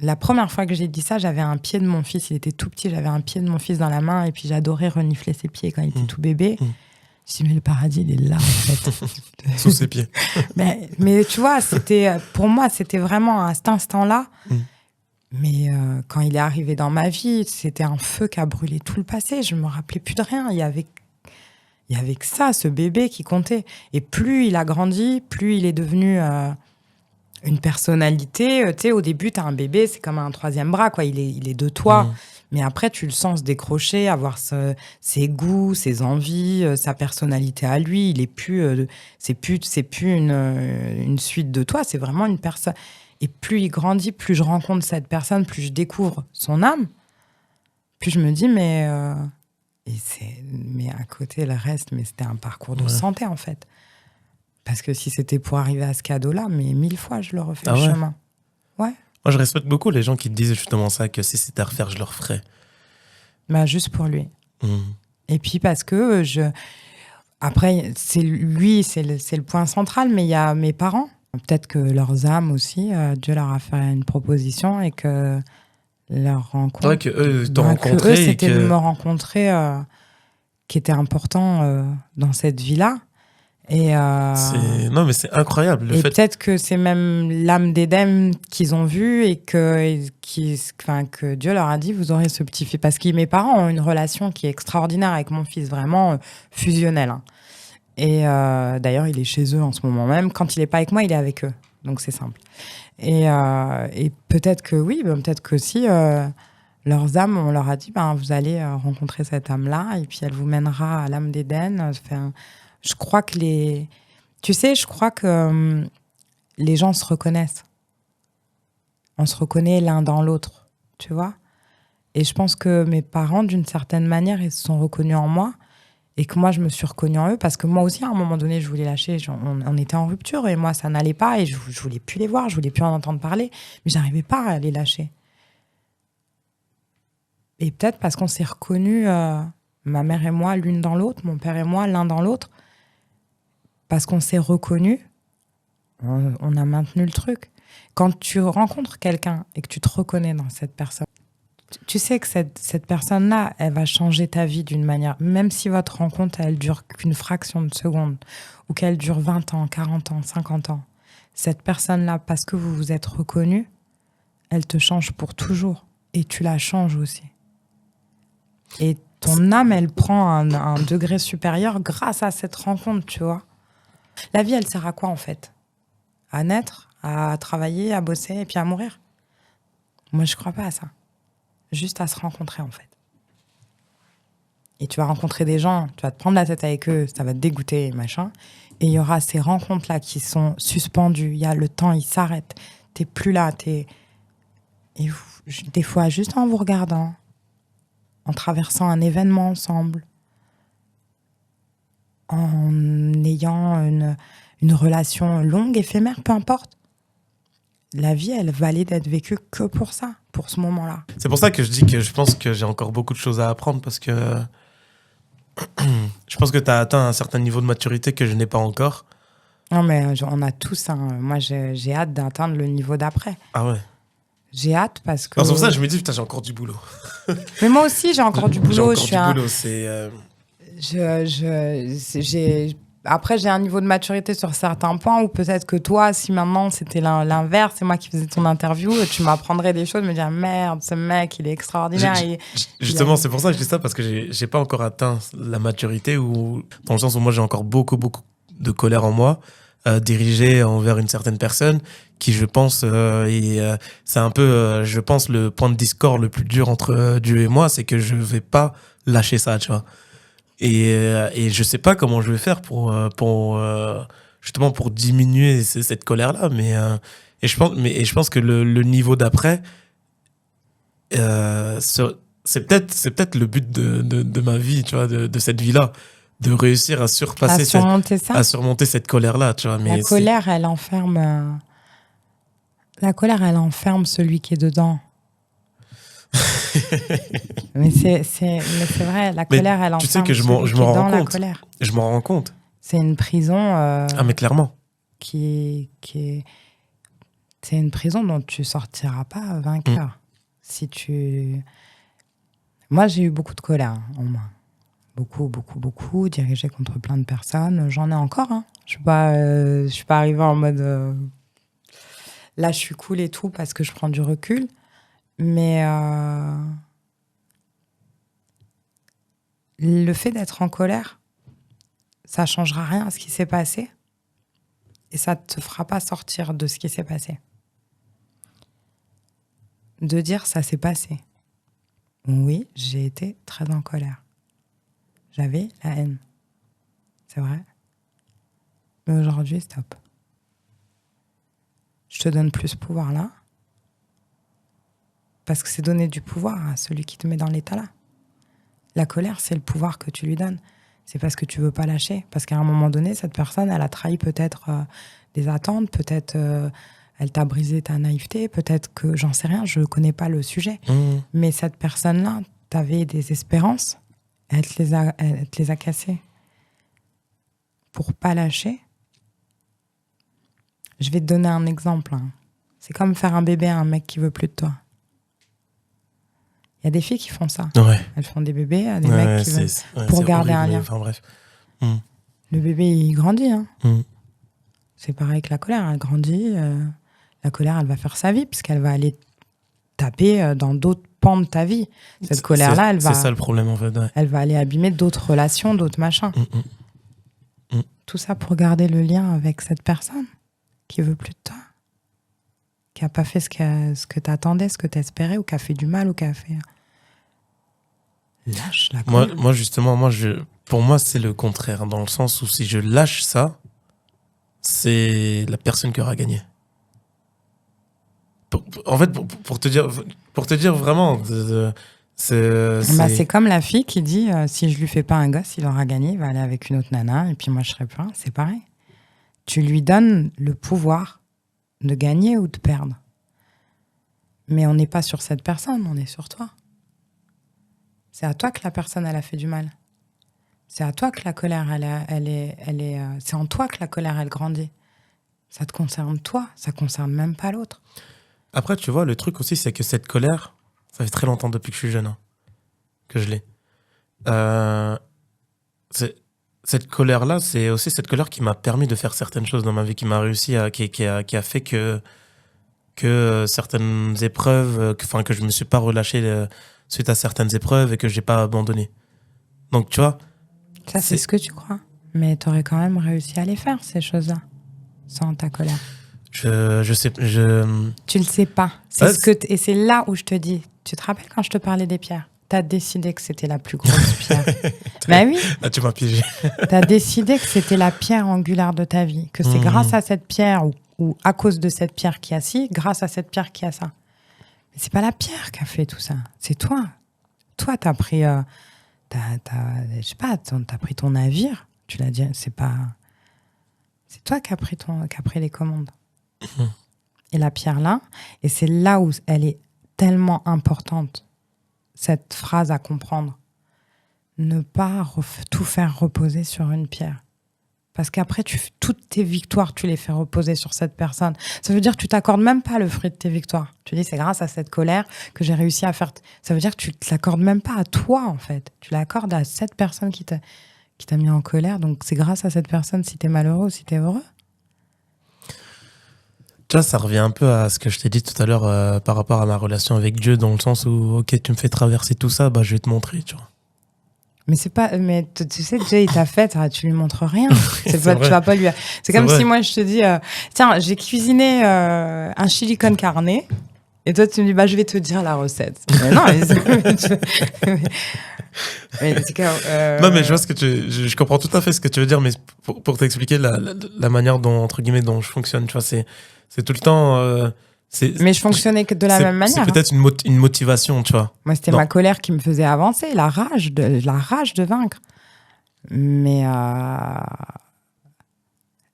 La première fois que j'ai dit ça, j'avais un pied de mon fils. Il était tout petit, j'avais un pied de mon fils dans la main et puis j'adorais renifler ses pieds quand il était tout bébé. Je me suis dit, mais le paradis, il est là, en fait. Sous ses pieds. mais tu vois, pour moi, c'était vraiment à cet instant-là. Mais quand il est arrivé dans ma vie, c'était un feu qui a brûlé tout le passé. Je me rappelais plus de rien. Il y avait que ça, ce bébé qui comptait. Et plus il a grandi, plus il est devenu une personnalité. Tu sais, au début, t'as un bébé, c'est comme un troisième bras, quoi. Il est de toi. Mhm. Mais après, tu le sens se décrocher, avoir ses goûts, ses envies, sa personnalité à lui. Il est plus, c'est plus une suite de toi. C'est vraiment une personne. Et plus il grandit, plus je rencontre cette personne, plus je découvre son âme. Plus je me dis, mais à côté, le reste, mais c'était un parcours de Ouais. santé, en fait. Parce que si c'était pour arriver à ce cadeau-là, mais 1000 fois, je le refais Ah le ouais. chemin. Ouais. Moi, je respecte beaucoup les gens qui te disent justement ça, que si c'était à refaire, je le referais. Bah, juste pour lui. Mhm. Et puis parce que après, c'est lui, c'est le point central, mais il y a mes parents. Peut-être que leurs âmes aussi, Dieu leur a fait une proposition et que leur C'est vrai rencontre, que eux t'ont que eux, rencontré et c'était de que me rencontrer, qui était important dans cette vie-là. Et, non, mais c'est incroyable le et fait. peut-être que c'est même l'âme d'Éden qu'ils ont vue et que Dieu leur a dit, vous aurez ce petit fils. Parce que mes parents ont une relation qui est extraordinaire avec mon fils, vraiment fusionnelle. Hein. Et d'ailleurs, il est chez eux en ce moment même. Quand il n'est pas avec moi, il est avec eux. Donc c'est simple. Et peut-être que oui, peut-être que si leurs âmes, on leur a dit, vous allez rencontrer cette âme-là et puis elle vous mènera à l'âme d'Éden. Enfin, je crois que je crois que les gens se reconnaissent. On se reconnaît l'un dans l'autre, tu vois. Et je pense que mes parents, d'une certaine manière, ils se sont reconnus en moi et que moi, je me suis reconnue en eux parce que moi aussi, à un moment donné, je voulais lâcher. On était en rupture et moi, ça n'allait pas et je voulais plus les voir, je voulais plus en entendre parler, mais j'arrivais pas à les lâcher. Et peut-être parce qu'on s'est reconnus, ma mère et moi, l'une dans l'autre, mon père et moi, l'un dans l'autre, parce qu'on s'est reconnus, on a maintenu le truc. Quand tu rencontres quelqu'un et que tu te reconnais dans cette personne, tu sais que cette personne-là, elle va changer ta vie d'une manière, même si votre rencontre, elle dure qu'une fraction de seconde, ou qu'elle dure 20 ans, 40 ans, 50 ans. Cette personne-là, parce que vous vous êtes reconnus, elle te change pour toujours. Et tu la changes aussi. Et ton âme, elle prend un degré supérieur grâce à cette rencontre, tu vois. La vie, elle sert à quoi, en fait? À naître, à travailler, à bosser, et puis à mourir? Moi, je crois pas à ça. Juste à se rencontrer, en fait. Et tu vas rencontrer des gens, tu vas te prendre la tête avec eux, ça va te dégoûter, machin. Et il y aura ces rencontres-là qui sont suspendues. Il y a le temps, il s'arrête. T'es plus là, Et des fois, juste en vous regardant, en traversant un événement ensemble, en ayant une relation longue, éphémère, peu importe. La vie, elle valait d'être vécue que pour ça, pour ce moment-là. C'est pour ça que je dis que je pense que j'ai encore beaucoup de choses à apprendre parce que je pense que tu as atteint un certain niveau de maturité que je n'ai pas encore. Non, mais on a tous. Moi, j'ai hâte d'atteindre le niveau d'après. Ah ouais. J'ai hâte parce que. Alors, c'est pour ça que je me dis, putain, j'ai encore du boulot. Mais moi aussi, j'ai encore du boulot. J'ai encore du boulot. C'est. Après, j'ai un niveau de maturité sur certains points où peut-être que toi, si maintenant c'était l'inverse, c'est moi qui faisais ton interview, tu m'apprendrais des choses, me dire merde, ce mec, il est extraordinaire. Justement, c'est pour ça que je dis ça parce que j'ai pas encore atteint la maturité ou dans le sens où moi j'ai encore beaucoup de colère en moi dirigée envers une certaine personne qui je pense c'est un peu je pense le point de discorde le plus dur entre Dieu et moi, c'est que je vais pas lâcher ça, tu vois. Et je sais pas comment je vais faire pour justement pour diminuer cette colère là, mais je pense que le niveau d'après c'est peut-être le but de ma vie, tu vois, de cette vie là, de réussir à surpasser à surmonter cette colère là, tu vois. Mais la colère, elle enferme celui qui est dedans. mais c'est vrai, la colère, elle enferme, tu sais que je m'en rends compte. Je m'en rends compte. C'est une prison. Ah mais clairement. C'est une prison dont tu sortiras pas vainqueur. Moi, j'ai eu beaucoup de colère en moi. Beaucoup, dirigée contre plein de personnes. J'en ai encore. Hein. Je suis pas arrivée en mode là, je suis cool et tout parce que je prends du recul. Mais le fait d'être en colère, ça changera rien à ce qui s'est passé. Et ça ne te fera pas sortir de ce qui s'est passé. De dire ça s'est passé. Oui, j'ai été très en colère. J'avais la haine. C'est vrai. Mais aujourd'hui, stop. Je te donne plus ce pouvoir-là. Parce que c'est donner du pouvoir à celui qui te met dans l'état là. La colère, c'est le pouvoir que tu lui donnes. C'est parce que tu veux pas lâcher. Parce qu'à un moment donné, cette personne, elle a trahi peut-être des attentes, peut-être elle t'a brisé ta naïveté, peut-être que, j'en sais rien, je connais pas le sujet. Mais cette personne-là, t'avais des espérances, elle te les a cassées. Pour pas lâcher, je vais te donner un exemple. Hein. C'est comme faire un bébé à un mec qui veut plus de toi. Il y a des filles qui font ça. Ouais. Elles font des bébés à des mecs qui veulent pour garder un lien. Enfin bref. Le bébé, il grandit. Hein. Mm. C'est pareil que la colère. Elle grandit. La colère, elle va faire sa vie puisqu'elle va aller taper dans d'autres pans de ta vie. Cette colère-là, elle va... C'est ça le problème, en fait. Ouais. Elle va aller abîmer d'autres relations, d'autres machins. Tout ça pour garder le lien avec cette personne qui veut plus de toi. Qui n'a pas fait ce que tu attendais, ce que tu espérais, ou qui a fait du mal, ou qui a fait... Lâche la colère. Moi, justement, pour moi, c'est le contraire. Dans le sens où si je lâche ça, c'est la personne qui aura gagné. En fait, pour te dire vraiment... C'est comme la fille qui dit si je lui fais pas un gosse, il aura gagné, il va aller avec une autre nana, et puis moi, je serai plein. C'est pareil. Tu lui donnes le pouvoir de gagner ou de perdre. Mais on n'est pas sur cette personne, on est sur toi. C'est à toi que la personne, elle a fait du mal. C'est à toi que la colère, c'est en toi que la colère, elle grandit. Ça te concerne toi, ça concerne même pas l'autre. Après, tu vois, le truc aussi, c'est que cette colère, ça fait très longtemps depuis que je suis jeune, hein, que je l'ai. Cette colère-là, c'est aussi cette colère qui m'a permis de faire certaines choses dans ma vie, qui a fait que certaines épreuves, que je me suis pas relâché suite à certaines épreuves et que j'ai pas abandonné. Donc, tu vois. Ça, c'est ce que tu crois. Mais tu aurais quand même réussi à les faire, ces choses-là, sans ta colère. Je sais. Tu le sais pas. Et c'est là où je te dis. Tu te rappelles quand je te parlais des pierres? T'as décidé que c'était la plus grosse pierre. Bah oui. Là, tu m'as piégé. T'as décidé que c'était la pierre angulaire de ta vie. Que c'est grâce à cette pierre ou à cause de cette pierre qui a ci, grâce à cette pierre qui a ça. Mais c'est pas la pierre qui a fait tout ça. C'est toi. Toi, t'as pris... je sais pas, t'as pris ton navire. Tu l'as dit, c'est pas... C'est toi qui as pris les commandes. Et la pierre là, et c'est là où elle est tellement importante, cette phrase à comprendre. Ne pas tout faire reposer sur une pierre. Parce qu'après, toutes tes victoires, tu les fais reposer sur cette personne. Ça veut dire que tu t'accordes même pas le fruit de tes victoires. Tu dis, c'est grâce à cette colère que j'ai réussi à faire... Ça veut dire que tu te l'accordes même pas à toi, en fait. Tu l'accordes à cette personne qui t'a mis en colère. Donc, c'est grâce à cette personne si t'es malheureux ou si t'es heureux. Tu vois, ça revient un peu à ce que je t'ai dit tout à l'heure par rapport à ma relation avec Dieu, dans le sens où, ok, tu me fais traverser tout ça, bah, je vais te montrer, tu vois. Mais c'est pas, mais tu sais, Dieu, il t'a fait, tu lui montres rien. Tu vas pas lui. C'est comme si moi je te dis, tiens, j'ai cuisiné un chili con carne, et toi tu me dis, bah je vais te dire la recette. Mais non, Non, mais je vois je comprends tout à fait ce que tu veux dire, mais pour t'expliquer la manière dont, entre guillemets, dont je fonctionne, tu vois, c'est tout le temps. Mais je fonctionnais que de la même manière. C'est peut-être une motivation, tu vois. Moi, c'était ma colère qui me faisait avancer, la rage de vaincre. Mais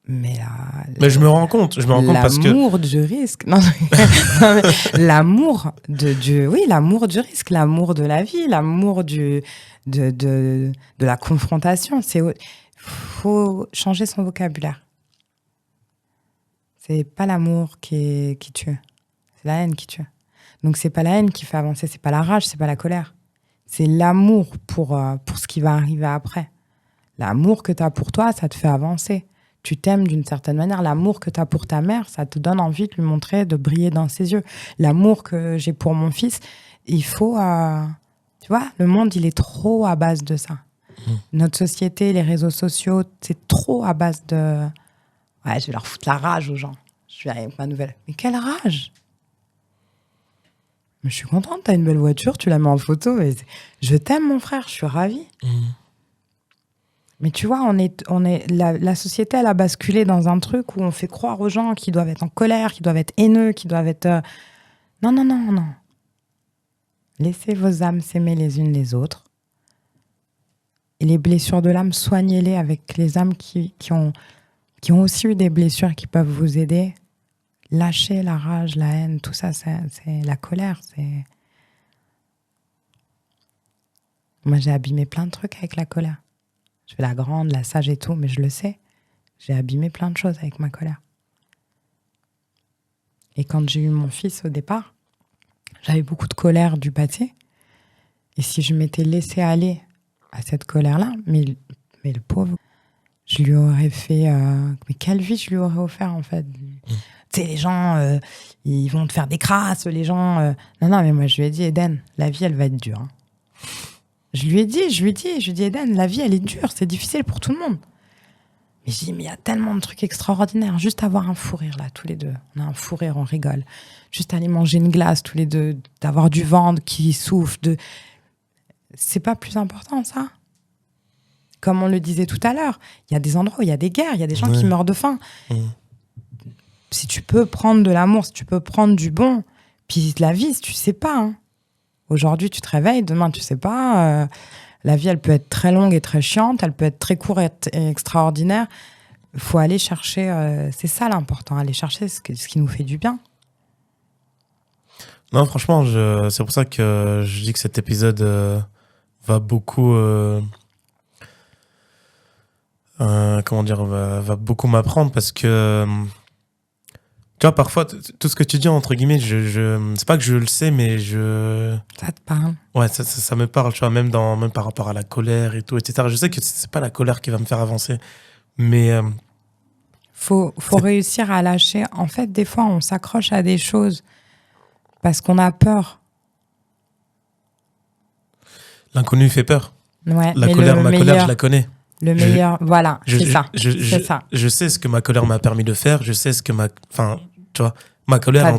je me rends compte parce que l'amour du risque. Non, l'amour de Dieu, oui, l'amour du risque, l'amour de la vie, l'amour de la confrontation. Faut changer son vocabulaire. C'est pas l'amour qui tue, c'est la haine qui tue. Donc c'est pas la haine qui fait avancer, c'est pas la rage, c'est pas la colère. C'est l'amour pour ce qui va arriver après. L'amour que tu as pour toi, ça te fait avancer. Tu t'aimes d'une certaine manière. L'amour que tu as pour ta mère, ça te donne envie de lui montrer, de briller dans ses yeux. L'amour que j'ai pour mon fils, il faut... tu vois, le monde, il est trop à base de ça. Notre société, les réseaux sociaux, c'est trop à base de... Ouais, je vais leur foutre la rage aux gens. Je vais avec ma nouvelle. Mais quelle rage! Mais je suis contente, t'as une belle voiture, tu la mets en photo. Et je t'aime, mon frère, je suis ravie. Mais tu vois, la société, elle a basculé dans un truc où on fait croire aux gens qu'ils doivent être en colère, qu'ils doivent être haineux, qu'ils doivent être... Non, non, non, non. Laissez vos âmes s'aimer les unes les autres. Et les blessures de l'âme, soignez-les avec les âmes qui ont aussi eu des blessures qui peuvent vous aider. Lâchez la rage, la haine, tout ça, c'est la colère. Moi, j'ai abîmé plein de trucs avec la colère. Je fais la grande, la sage et tout, mais je le sais. J'ai abîmé plein de choses avec ma colère. Et quand j'ai eu mon fils au départ, j'avais beaucoup de colère du passé. Et si je m'étais laissée aller à cette colère-là, mais le pauvre, je lui aurais fait... mais quelle vie je lui aurais offert, en fait. Tu sais, les gens, ils vont te faire des crasses, les gens... Non, mais moi, je lui ai dit, Eden, la vie, elle va être dure. Hein. Je lui ai dit, Eden, la vie, elle est dure, c'est difficile pour tout le monde. Mais je dis, mais il y a tellement de trucs extraordinaires. Juste avoir un fou rire, là, tous les deux. On a un fou rire, on rigole. Juste aller manger une glace, tous les deux, d'avoir du ventre qui souffle. C'est pas plus important, ça? Comme on le disait tout à l'heure, il y a des endroits où il y a des guerres, il y a des gens qui meurent de faim. Si tu peux prendre de l'amour, si tu peux prendre du bon, puis la vie, tu sais pas, hein. Aujourd'hui, tu te réveilles, demain, tu sais pas. La vie, elle peut être très longue et très chiante, elle peut être très courte et extraordinaire. Il faut aller chercher, c'est ça l'important, aller chercher ce qui nous fait du bien. Non, franchement, c'est pour ça que je dis que cet épisode va beaucoup... va beaucoup m'apprendre parce que... tu vois, parfois, tout ce que tu dis, entre guillemets, c'est pas que je le sais, mais Ça te parle. Ouais, ça me parle, tu vois, même par rapport à la colère et tout, etc. Je sais que c'est pas la colère qui va me faire avancer, mais... Faut réussir à lâcher. En fait, des fois, on s'accroche à des choses parce qu'on a peur. L'inconnu fait peur. Ouais, ma colère, je la connais. Le meilleur, voilà, c'est ça. Je sais ce que ma colère m'a permis de faire, je sais ce que enfin, tu vois, ma colère,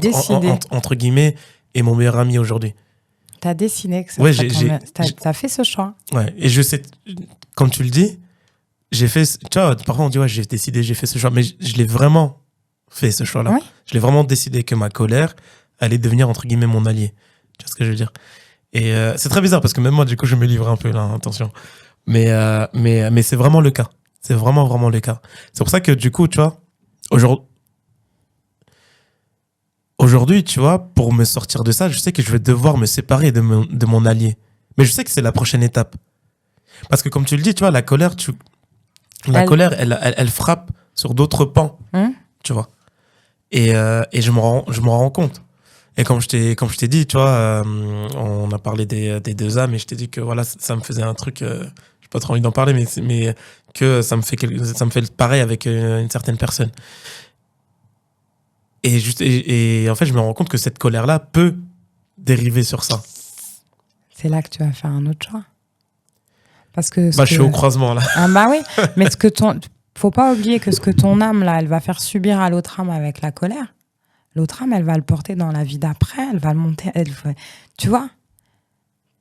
entre guillemets, est mon meilleur ami aujourd'hui. T'as décidé que ça t'as fait ce choix. Ouais, et je sais, comme tu le dis, j'ai fait, tu vois, parfois on dit, ouais, j'ai décidé, j'ai fait ce choix, mais je l'ai vraiment fait, ce choix-là. Oui. Je l'ai vraiment décidé que ma colère allait devenir, entre guillemets, mon allié. Tu vois ce que je veux dire? Et c'est très bizarre, parce que même moi, du coup, je me livre un peu, là, attention. Mais c'est vraiment le cas. C'est vraiment, vraiment le cas. C'est pour ça que, du coup, tu vois, aujourd'hui, tu vois, pour me sortir de ça, je sais que je vais devoir me séparer de mon allié. Mais je sais que c'est la prochaine étape. Parce que, comme tu le dis, tu vois, la colère, elle frappe sur d'autres pans, tu vois. Et je m'en rends compte. Et comme je t'ai dit, tu vois, on a parlé des deux âmes et je t'ai dit que voilà, ça me faisait un truc, j'ai pas trop envie d'en parler, mais que ça me fait pareil avec une certaine personne. Et en fait, je me rends compte que cette colère-là peut dériver sur ça. C'est là que tu vas faire un autre choix. Parce que je suis au croisement là. Ah bah oui, mais faut pas oublier que ce que ton âme là, elle va faire subir à l'autre âme avec la colère. L'autre âme, elle va le porter dans la vie d'après, elle va le monter. Tu vois,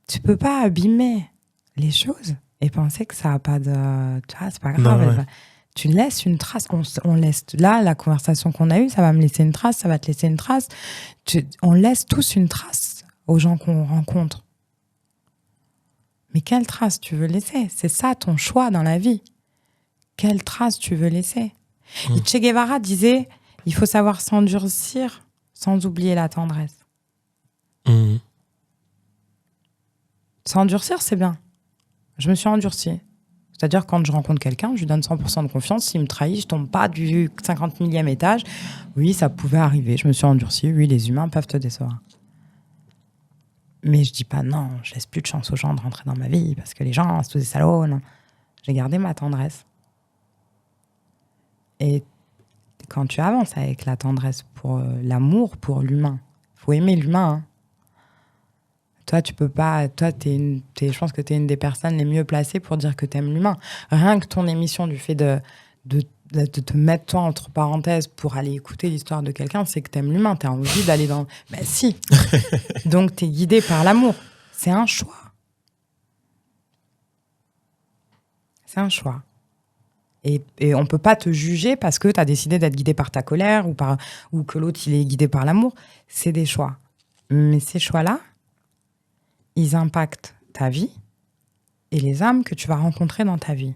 tu peux pas abîmer les choses et penser que ça a pas de. Tu vois, c'est pas grave. Non, ouais. Tu laisses une trace. On laisse. Là, la conversation qu'on a eue, ça va me laisser une trace, ça va te laisser une trace. On laisse tous une trace aux gens qu'on rencontre. Mais quelle trace tu veux laisser? C'est ça ton choix dans la vie. Quelle trace tu veux laisser? Et Che Guevara disait, il faut savoir s'endurcir sans oublier la tendresse. S'endurcir, c'est bien. Je me suis endurcie. C'est-à-dire, quand je rencontre quelqu'un, je lui donne 100% de confiance. S'il me trahit, je tombe pas du 50 millième étage. Oui, ça pouvait arriver. Je me suis endurcie. Oui, les humains peuvent te décevoir. Mais je dis pas non, je laisse plus de chance aux gens de rentrer dans ma vie parce que les gens, c'est tous des salauds. Non. J'ai gardé ma tendresse. Et quand tu avances avec la tendresse pour l'amour, pour l'humain, faut aimer l'humain. Hein. Toi, tu peux pas. Toi, je pense que tu es une des personnes les mieux placées pour dire que tu aimes l'humain. Rien que ton émission, du fait de te mettre toi entre parenthèses pour aller écouter l'histoire de quelqu'un, c'est que t'aimes l'humain, t'as envie d'aller dans... Ben si. Donc t'es guidé par l'amour. C'est un choix. C'est un choix. Et on peut pas te juger parce que t'as décidé d'être guidé par ta colère ou que l'autre il est guidé par l'amour. C'est des choix. Mais ces choix-là, ils impactent ta vie et les âmes que tu vas rencontrer dans ta vie.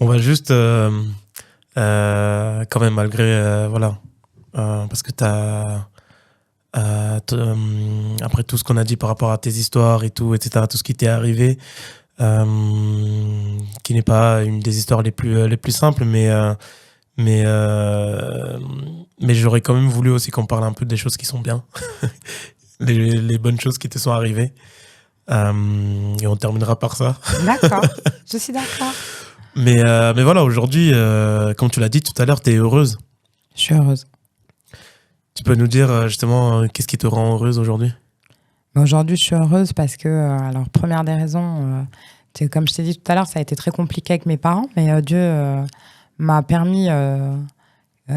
On va juste, quand même, malgré, voilà, parce que après tout ce qu'on a dit par rapport à tes histoires et tout, etc., tout ce qui t'est arrivé, qui n'est pas une des histoires les plus simples, mais j'aurais quand même voulu aussi qu'on parle un peu des choses qui sont bien, les bonnes choses qui te sont arrivées. Et on terminera par ça. D'accord, je suis d'accord. Mais voilà, aujourd'hui, comme tu l'as dit tout à l'heure, tu es heureuse. Je suis heureuse. Tu peux nous dire justement qu'est-ce qui te rend heureuse aujourd'hui ? Aujourd'hui, je suis heureuse parce que, alors, première des raisons, comme je t'ai dit tout à l'heure, ça a été très compliqué avec mes parents, mais Dieu m'a permis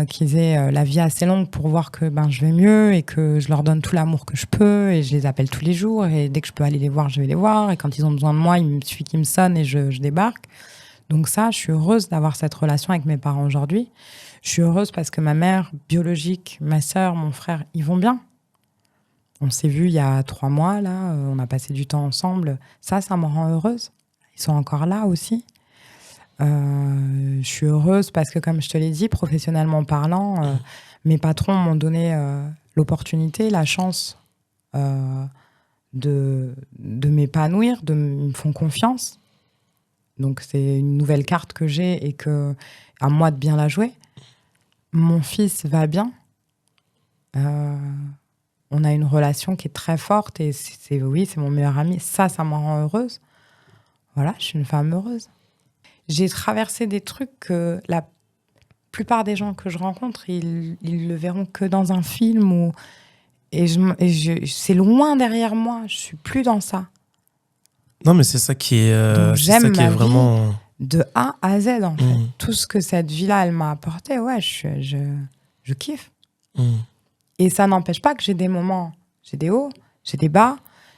qu'ils aient la vie assez longue pour voir que je vais mieux et que je leur donne tout l'amour que je peux et je les appelle tous les jours et dès que je peux aller les voir, je vais les voir et quand ils ont besoin de moi, il me suffit qu'ils me sonnent et je débarque. Donc ça, je suis heureuse d'avoir cette relation avec mes parents aujourd'hui. Je suis heureuse parce que ma mère biologique, ma sœur, mon frère, ils vont bien. On s'est vus il y a 3 mois, là. On a passé du temps ensemble. Ça me rend heureuse. Ils sont encore là aussi. Je suis heureuse parce que, comme je te l'ai dit, professionnellement parlant, mes patrons m'ont donné l'opportunité, la chance de m'épanouir, ils me font confiance. Donc, c'est une nouvelle carte que j'ai et à moi de bien la jouer. Mon fils va bien. On a une relation qui est très forte et c'est mon meilleur ami. Ça me rend heureuse. Voilà, je suis une femme heureuse. J'ai traversé des trucs que la plupart des gens que je rencontre, ils le verront que dans un film. C'est loin derrière moi. Je suis plus dans ça. Non, mais c'est ça qui est, Donc, j'aime ma vraiment... vie de A à Z, en fait. Tout ce que cette vie-là, elle m'a apporté, ouais, je kiffe. Et ça n'empêche pas que j'ai des moments, j'ai des hauts, j'ai des bas,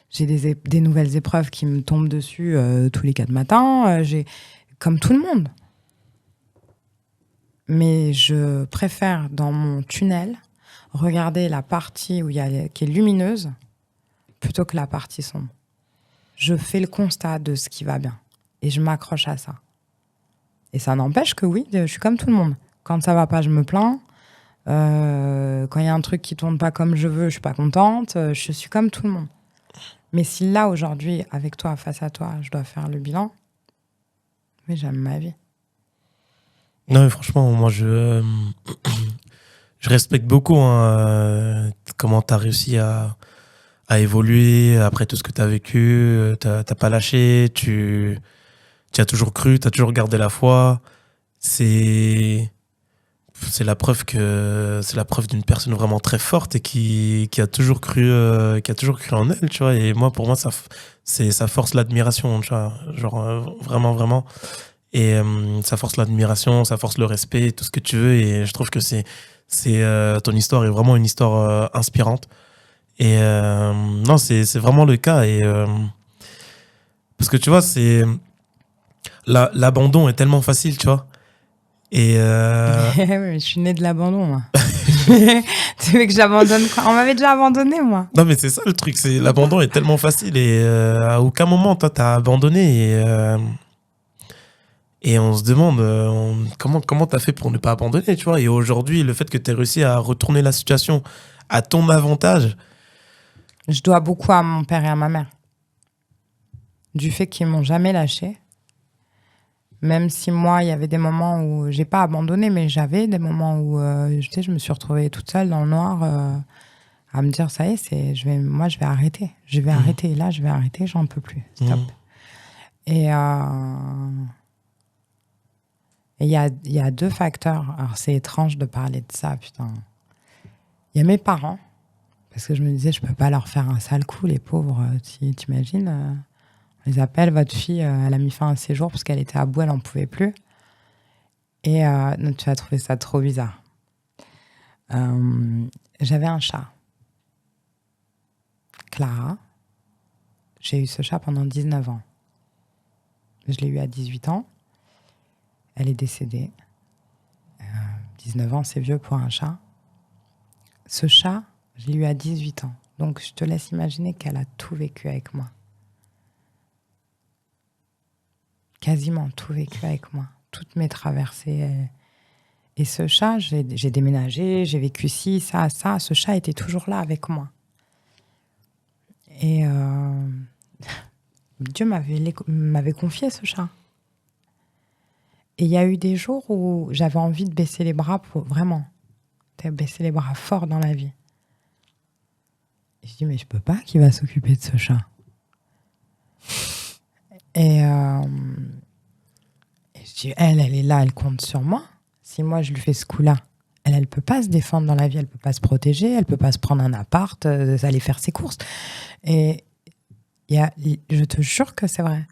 j'ai des nouvelles épreuves qui me tombent dessus tous les 4 matins, comme tout le monde. Mais je préfère, dans mon tunnel, regarder la partie qui est lumineuse plutôt que la partie sombre. Je fais le constat de ce qui va bien et je m'accroche à ça. Et ça n'empêche que oui, je suis comme tout le monde. Quand ça va pas, je me plains. Quand il y a un truc qui tourne pas comme je veux, je suis pas contente. Je suis comme tout le monde. Mais si là, aujourd'hui, avec toi, face à toi, je dois faire le bilan, mais j'aime ma vie. Non, mais franchement, moi, je respecte beaucoup comment tu as réussi à évoluer après tout ce que tu as vécu. T'as pas lâché, tu as toujours cru, tu as toujours gardé la foi. C'est la preuve d'une personne vraiment très forte et qui a toujours cru en elle, tu vois. Et moi, pour moi, ça force l'admiration, tu vois. Genre, vraiment, vraiment. Et ça force l'admiration, ça force le respect, tout ce que tu veux. Et je trouve que ton histoire est vraiment une histoire inspirante. Et non, c'est vraiment le cas. Et parce que tu vois, l'abandon est tellement facile, tu vois. Et je suis née de l'abandon, moi. Tu veux que j'abandonne quoi ? On m'avait déjà abandonné, moi. Non, mais c'est ça le truc, c'est l'abandon est tellement facile et à aucun moment toi t'as abandonné et on se demande comment t'as fait pour ne pas abandonner, tu vois. Et aujourd'hui, le fait que t'aies réussi à retourner la situation à ton avantage. Je dois beaucoup à mon père et à ma mère. Du fait qu'ils m'ont jamais lâché. Même si moi, il y avait des moments où j'ai pas abandonné, mais j'avais des moments où je me suis retrouvée toute seule dans le noir à me dire, ça y est, je vais arrêter. Je vais arrêter. Là, je vais arrêter, j'en peux plus. Stop. Et il y a 2 facteurs. Alors, c'est étrange de parler de ça, putain. Il y a mes parents, parce que je me disais, je peux pas leur faire un sale coup, les pauvres. T'imagines, on les appelle, votre fille, elle a mis fin à ses jours parce qu'elle était à bout, elle n'en pouvait plus. Et donc, tu as trouvé ça trop bizarre. J'avais un chat. Clara. J'ai eu ce chat pendant 19 ans. Je l'ai eu à 18 ans. Elle est décédée. 19 ans, c'est vieux pour un chat. Ce chat, je l'ai eu à 18 ans. Donc, je te laisse imaginer qu'elle a tout vécu avec moi. Quasiment tout vécu avec moi. Toutes mes traversées. Et ce chat, j'ai déménagé, j'ai vécu ci, ça. Ce chat était toujours là avec moi. Et Dieu m'avait confié ce chat. Et il y a eu des jours où j'avais envie de baisser les bras pour vraiment. Baisser les bras fort dans la vie. Et je dis, mais je peux pas, qui va s'occuper de ce chat? Et je dis, elle est là, elle compte sur moi. Si moi, je lui fais ce coup-là, elle peut pas se défendre dans la vie, elle peut pas se protéger, elle peut pas se prendre un appart, aller faire ses courses. Et je te jure que c'est vrai.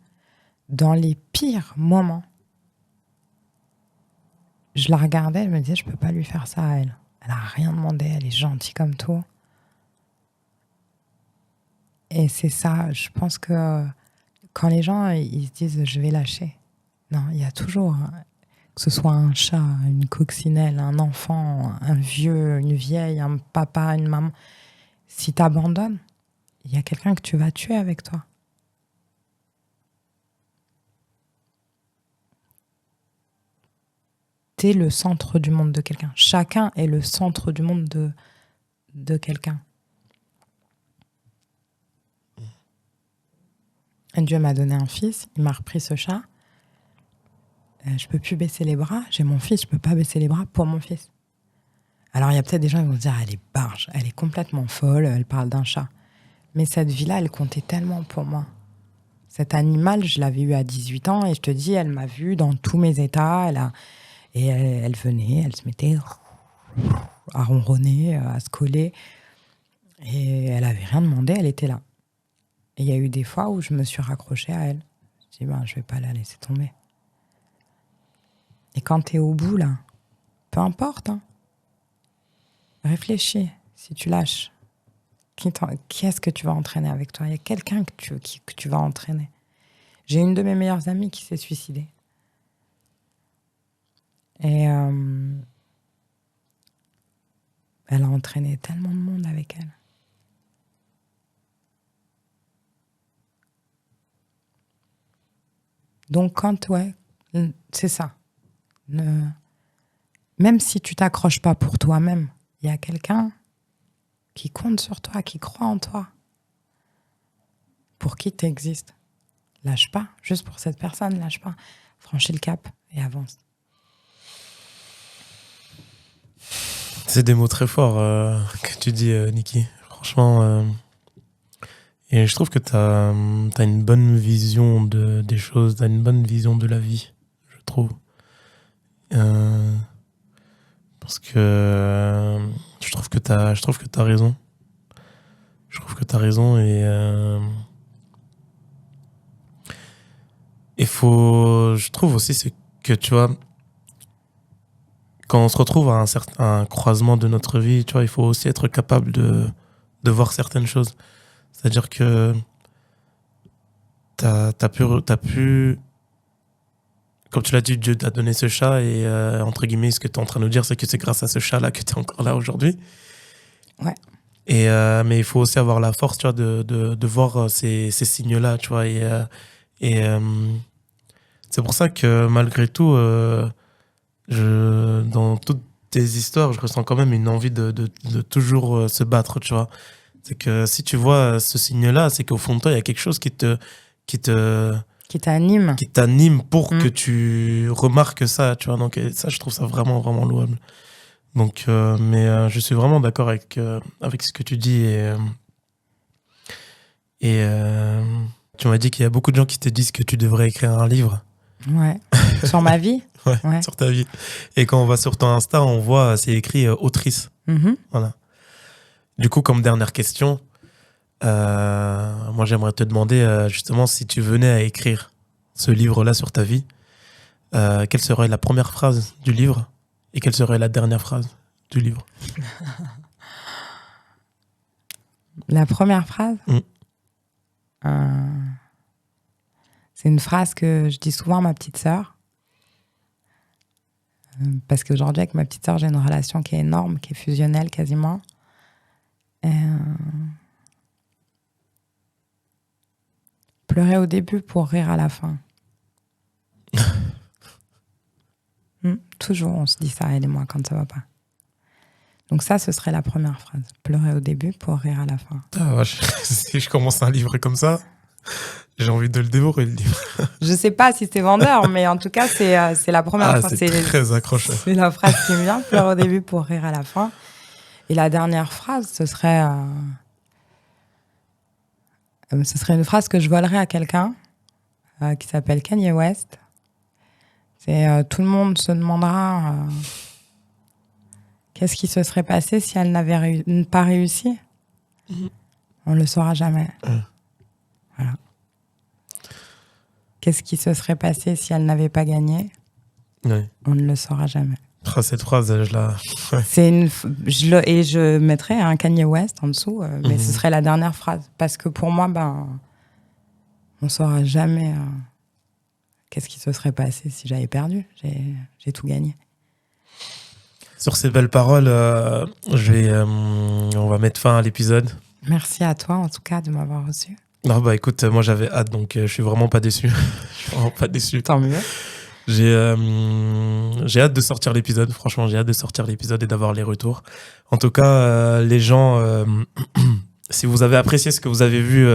Dans les pires moments, je la regardais, je me disais, je peux pas lui faire ça à elle. Elle a rien demandé, elle est gentille comme tout. Et c'est ça, je pense que quand les gens ils se disent, je vais lâcher. Non, il y a toujours, que ce soit un chat, une coccinelle, un enfant, un vieux, une vieille, un papa, une maman. Si tu abandonnes, il y a quelqu'un que tu vas tuer avec toi. T'es le centre du monde de quelqu'un. Chacun est le centre du monde de quelqu'un. Et Dieu m'a donné un fils, il m'a repris ce chat. Je peux plus baisser les bras, j'ai mon fils, je peux pas baisser les bras pour mon fils. Alors il y a peut-être des gens qui vont se dire, elle est barge, elle est complètement folle, elle parle d'un chat. Mais cette vie-là, elle comptait tellement pour moi. Cet animal, je l'avais eu à 18 ans et je te dis, elle m'a vu dans tous mes états. Elle venait, elle se mettait à ronronner, à se coller. Et elle avait rien demandé, elle était là. Et il y a eu des fois où je me suis raccrochée à elle. Je dis, je vais pas la laisser tomber. Et quand t'es au bout, là, peu importe, hein, réfléchis, si tu lâches. Qui est-ce que tu vas entraîner avec toi? Il y a quelqu'un que tu vas entraîner. J'ai une de mes meilleures amies qui s'est suicidée. Et elle a entraîné tellement de monde avec elle. Donc c'est ça. Même si tu t'accroches pas pour toi-même, il y a quelqu'un qui compte sur toi, qui croit en toi, pour qui tu existes. Lâche pas, juste pour cette personne, lâche pas. Franchis le cap et avance. C'est des mots très forts que tu dis, Niki. Franchement, et je trouve que t'as une bonne vision des choses, t'as une bonne vision de la vie, je trouve. Parce que je trouve que t'as raison. Je trouve que t'as raison et je trouve aussi c'est que tu vois, quand on se retrouve à un croisement de notre vie, tu vois, il faut aussi être capable de voir certaines choses. C'est-à-dire que t'as pu, comme tu l'as dit, Dieu t'a donné ce chat et entre guillemets, ce que tu es en train de nous dire, c'est que c'est grâce à ce chat-là que tu es encore là aujourd'hui. Ouais. Et mais il faut aussi avoir la force, tu vois, de voir ces signes-là, tu vois. Et c'est pour ça que malgré tout, dans toutes tes histoires, je ressens quand même une envie de toujours se battre, tu vois. C'est que si tu vois ce signe-là, c'est qu'au fond de toi, il y a quelque chose qui t'anime pour que tu remarques ça, tu vois. Donc ça, je trouve ça vraiment, vraiment louable. Donc, mais je suis vraiment d'accord avec ce que tu dis. Et tu m'as dit qu'il y a beaucoup de gens qui te disent que tu devrais écrire un livre. Ouais. Sur ma vie. Ouais, sur ta vie. Et quand on va sur ton Insta, on voit, c'est écrit autrice. Mm-hmm. Voilà. Du coup, comme dernière question, moi, moi, j'aimerais te demander justement si tu venais à écrire ce livre-là sur ta vie, quelle serait la première phrase du livre et quelle serait la dernière phrase du livre? La première phrase, c'est une phrase que je dis souvent à ma petite sœur. Parce qu'aujourd'hui, avec ma petite sœur, j'ai une relation qui est énorme, qui est fusionnelle quasiment. Pleurer au début pour rire à la fin. Toujours, on se dit ça, elle et moi, quand ça va pas. Donc ça, ce serait la première phrase. Pleurer au début pour rire à la fin. Si je commence un livre comme ça, j'ai envie de le dévorer, le livre. Je sais pas si c'est vendeur, mais en tout cas, c'est la première phrase. C'est très accrocheur. C'est la phrase qui me vient, pleurer au début pour rire à la fin. Et la dernière phrase, ce serait une phrase que je volerais à quelqu'un qui s'appelle Kanye West. C'est tout le monde se demandera qu'est-ce qui se serait passé si elle n'avait pas réussi. On ne le saura jamais. Voilà. Qu'est-ce qui se serait passé si elle n'avait pas gagné? On ne le saura jamais. Cette phrase, je la... Et je mettrais un Kanye West en dessous, mais ce serait la dernière phrase. Parce que pour moi, on ne saura jamais qu'est-ce qui se serait passé si j'avais perdu. J'ai tout gagné. Sur ces belles paroles, on va mettre fin à l'épisode. Merci à toi, en tout cas, de m'avoir reçu. Non, écoute, moi j'avais hâte, donc je suis vraiment pas déçu. Je suis vraiment pas déçu. Tant mieux. J'ai hâte de sortir l'épisode. Franchement, j'ai hâte de sortir l'épisode et d'avoir les retours. En tout cas, les gens, si vous avez apprécié ce que vous avez vu,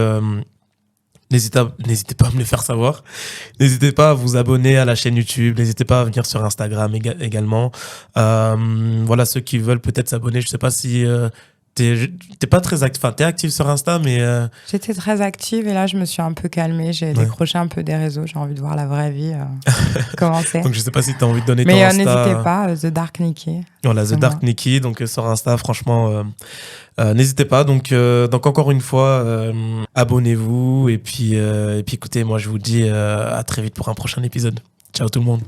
n'hésitez pas à me le faire savoir. N'hésitez pas à vous abonner à la chaîne YouTube. N'hésitez pas à venir sur Instagram également. Voilà, ceux qui veulent peut-être s'abonner. Je sais pas si t'es pas très actif. Enfin, t'es actif sur Insta, mais... J'étais très active et là, je me suis un peu calmée. J'ai décroché un peu des réseaux. J'ai envie de voir la vraie vie commencer. Donc, je sais pas si t'as envie de donner ton mais Insta. n'hésitez pas, The Dark Nikki. Voilà, The Dark Nikki. Donc, sur Insta, franchement, n'hésitez pas. Donc encore une fois, abonnez-vous. Et puis, écoutez, moi, je vous dis à très vite pour un prochain épisode. Ciao tout le monde.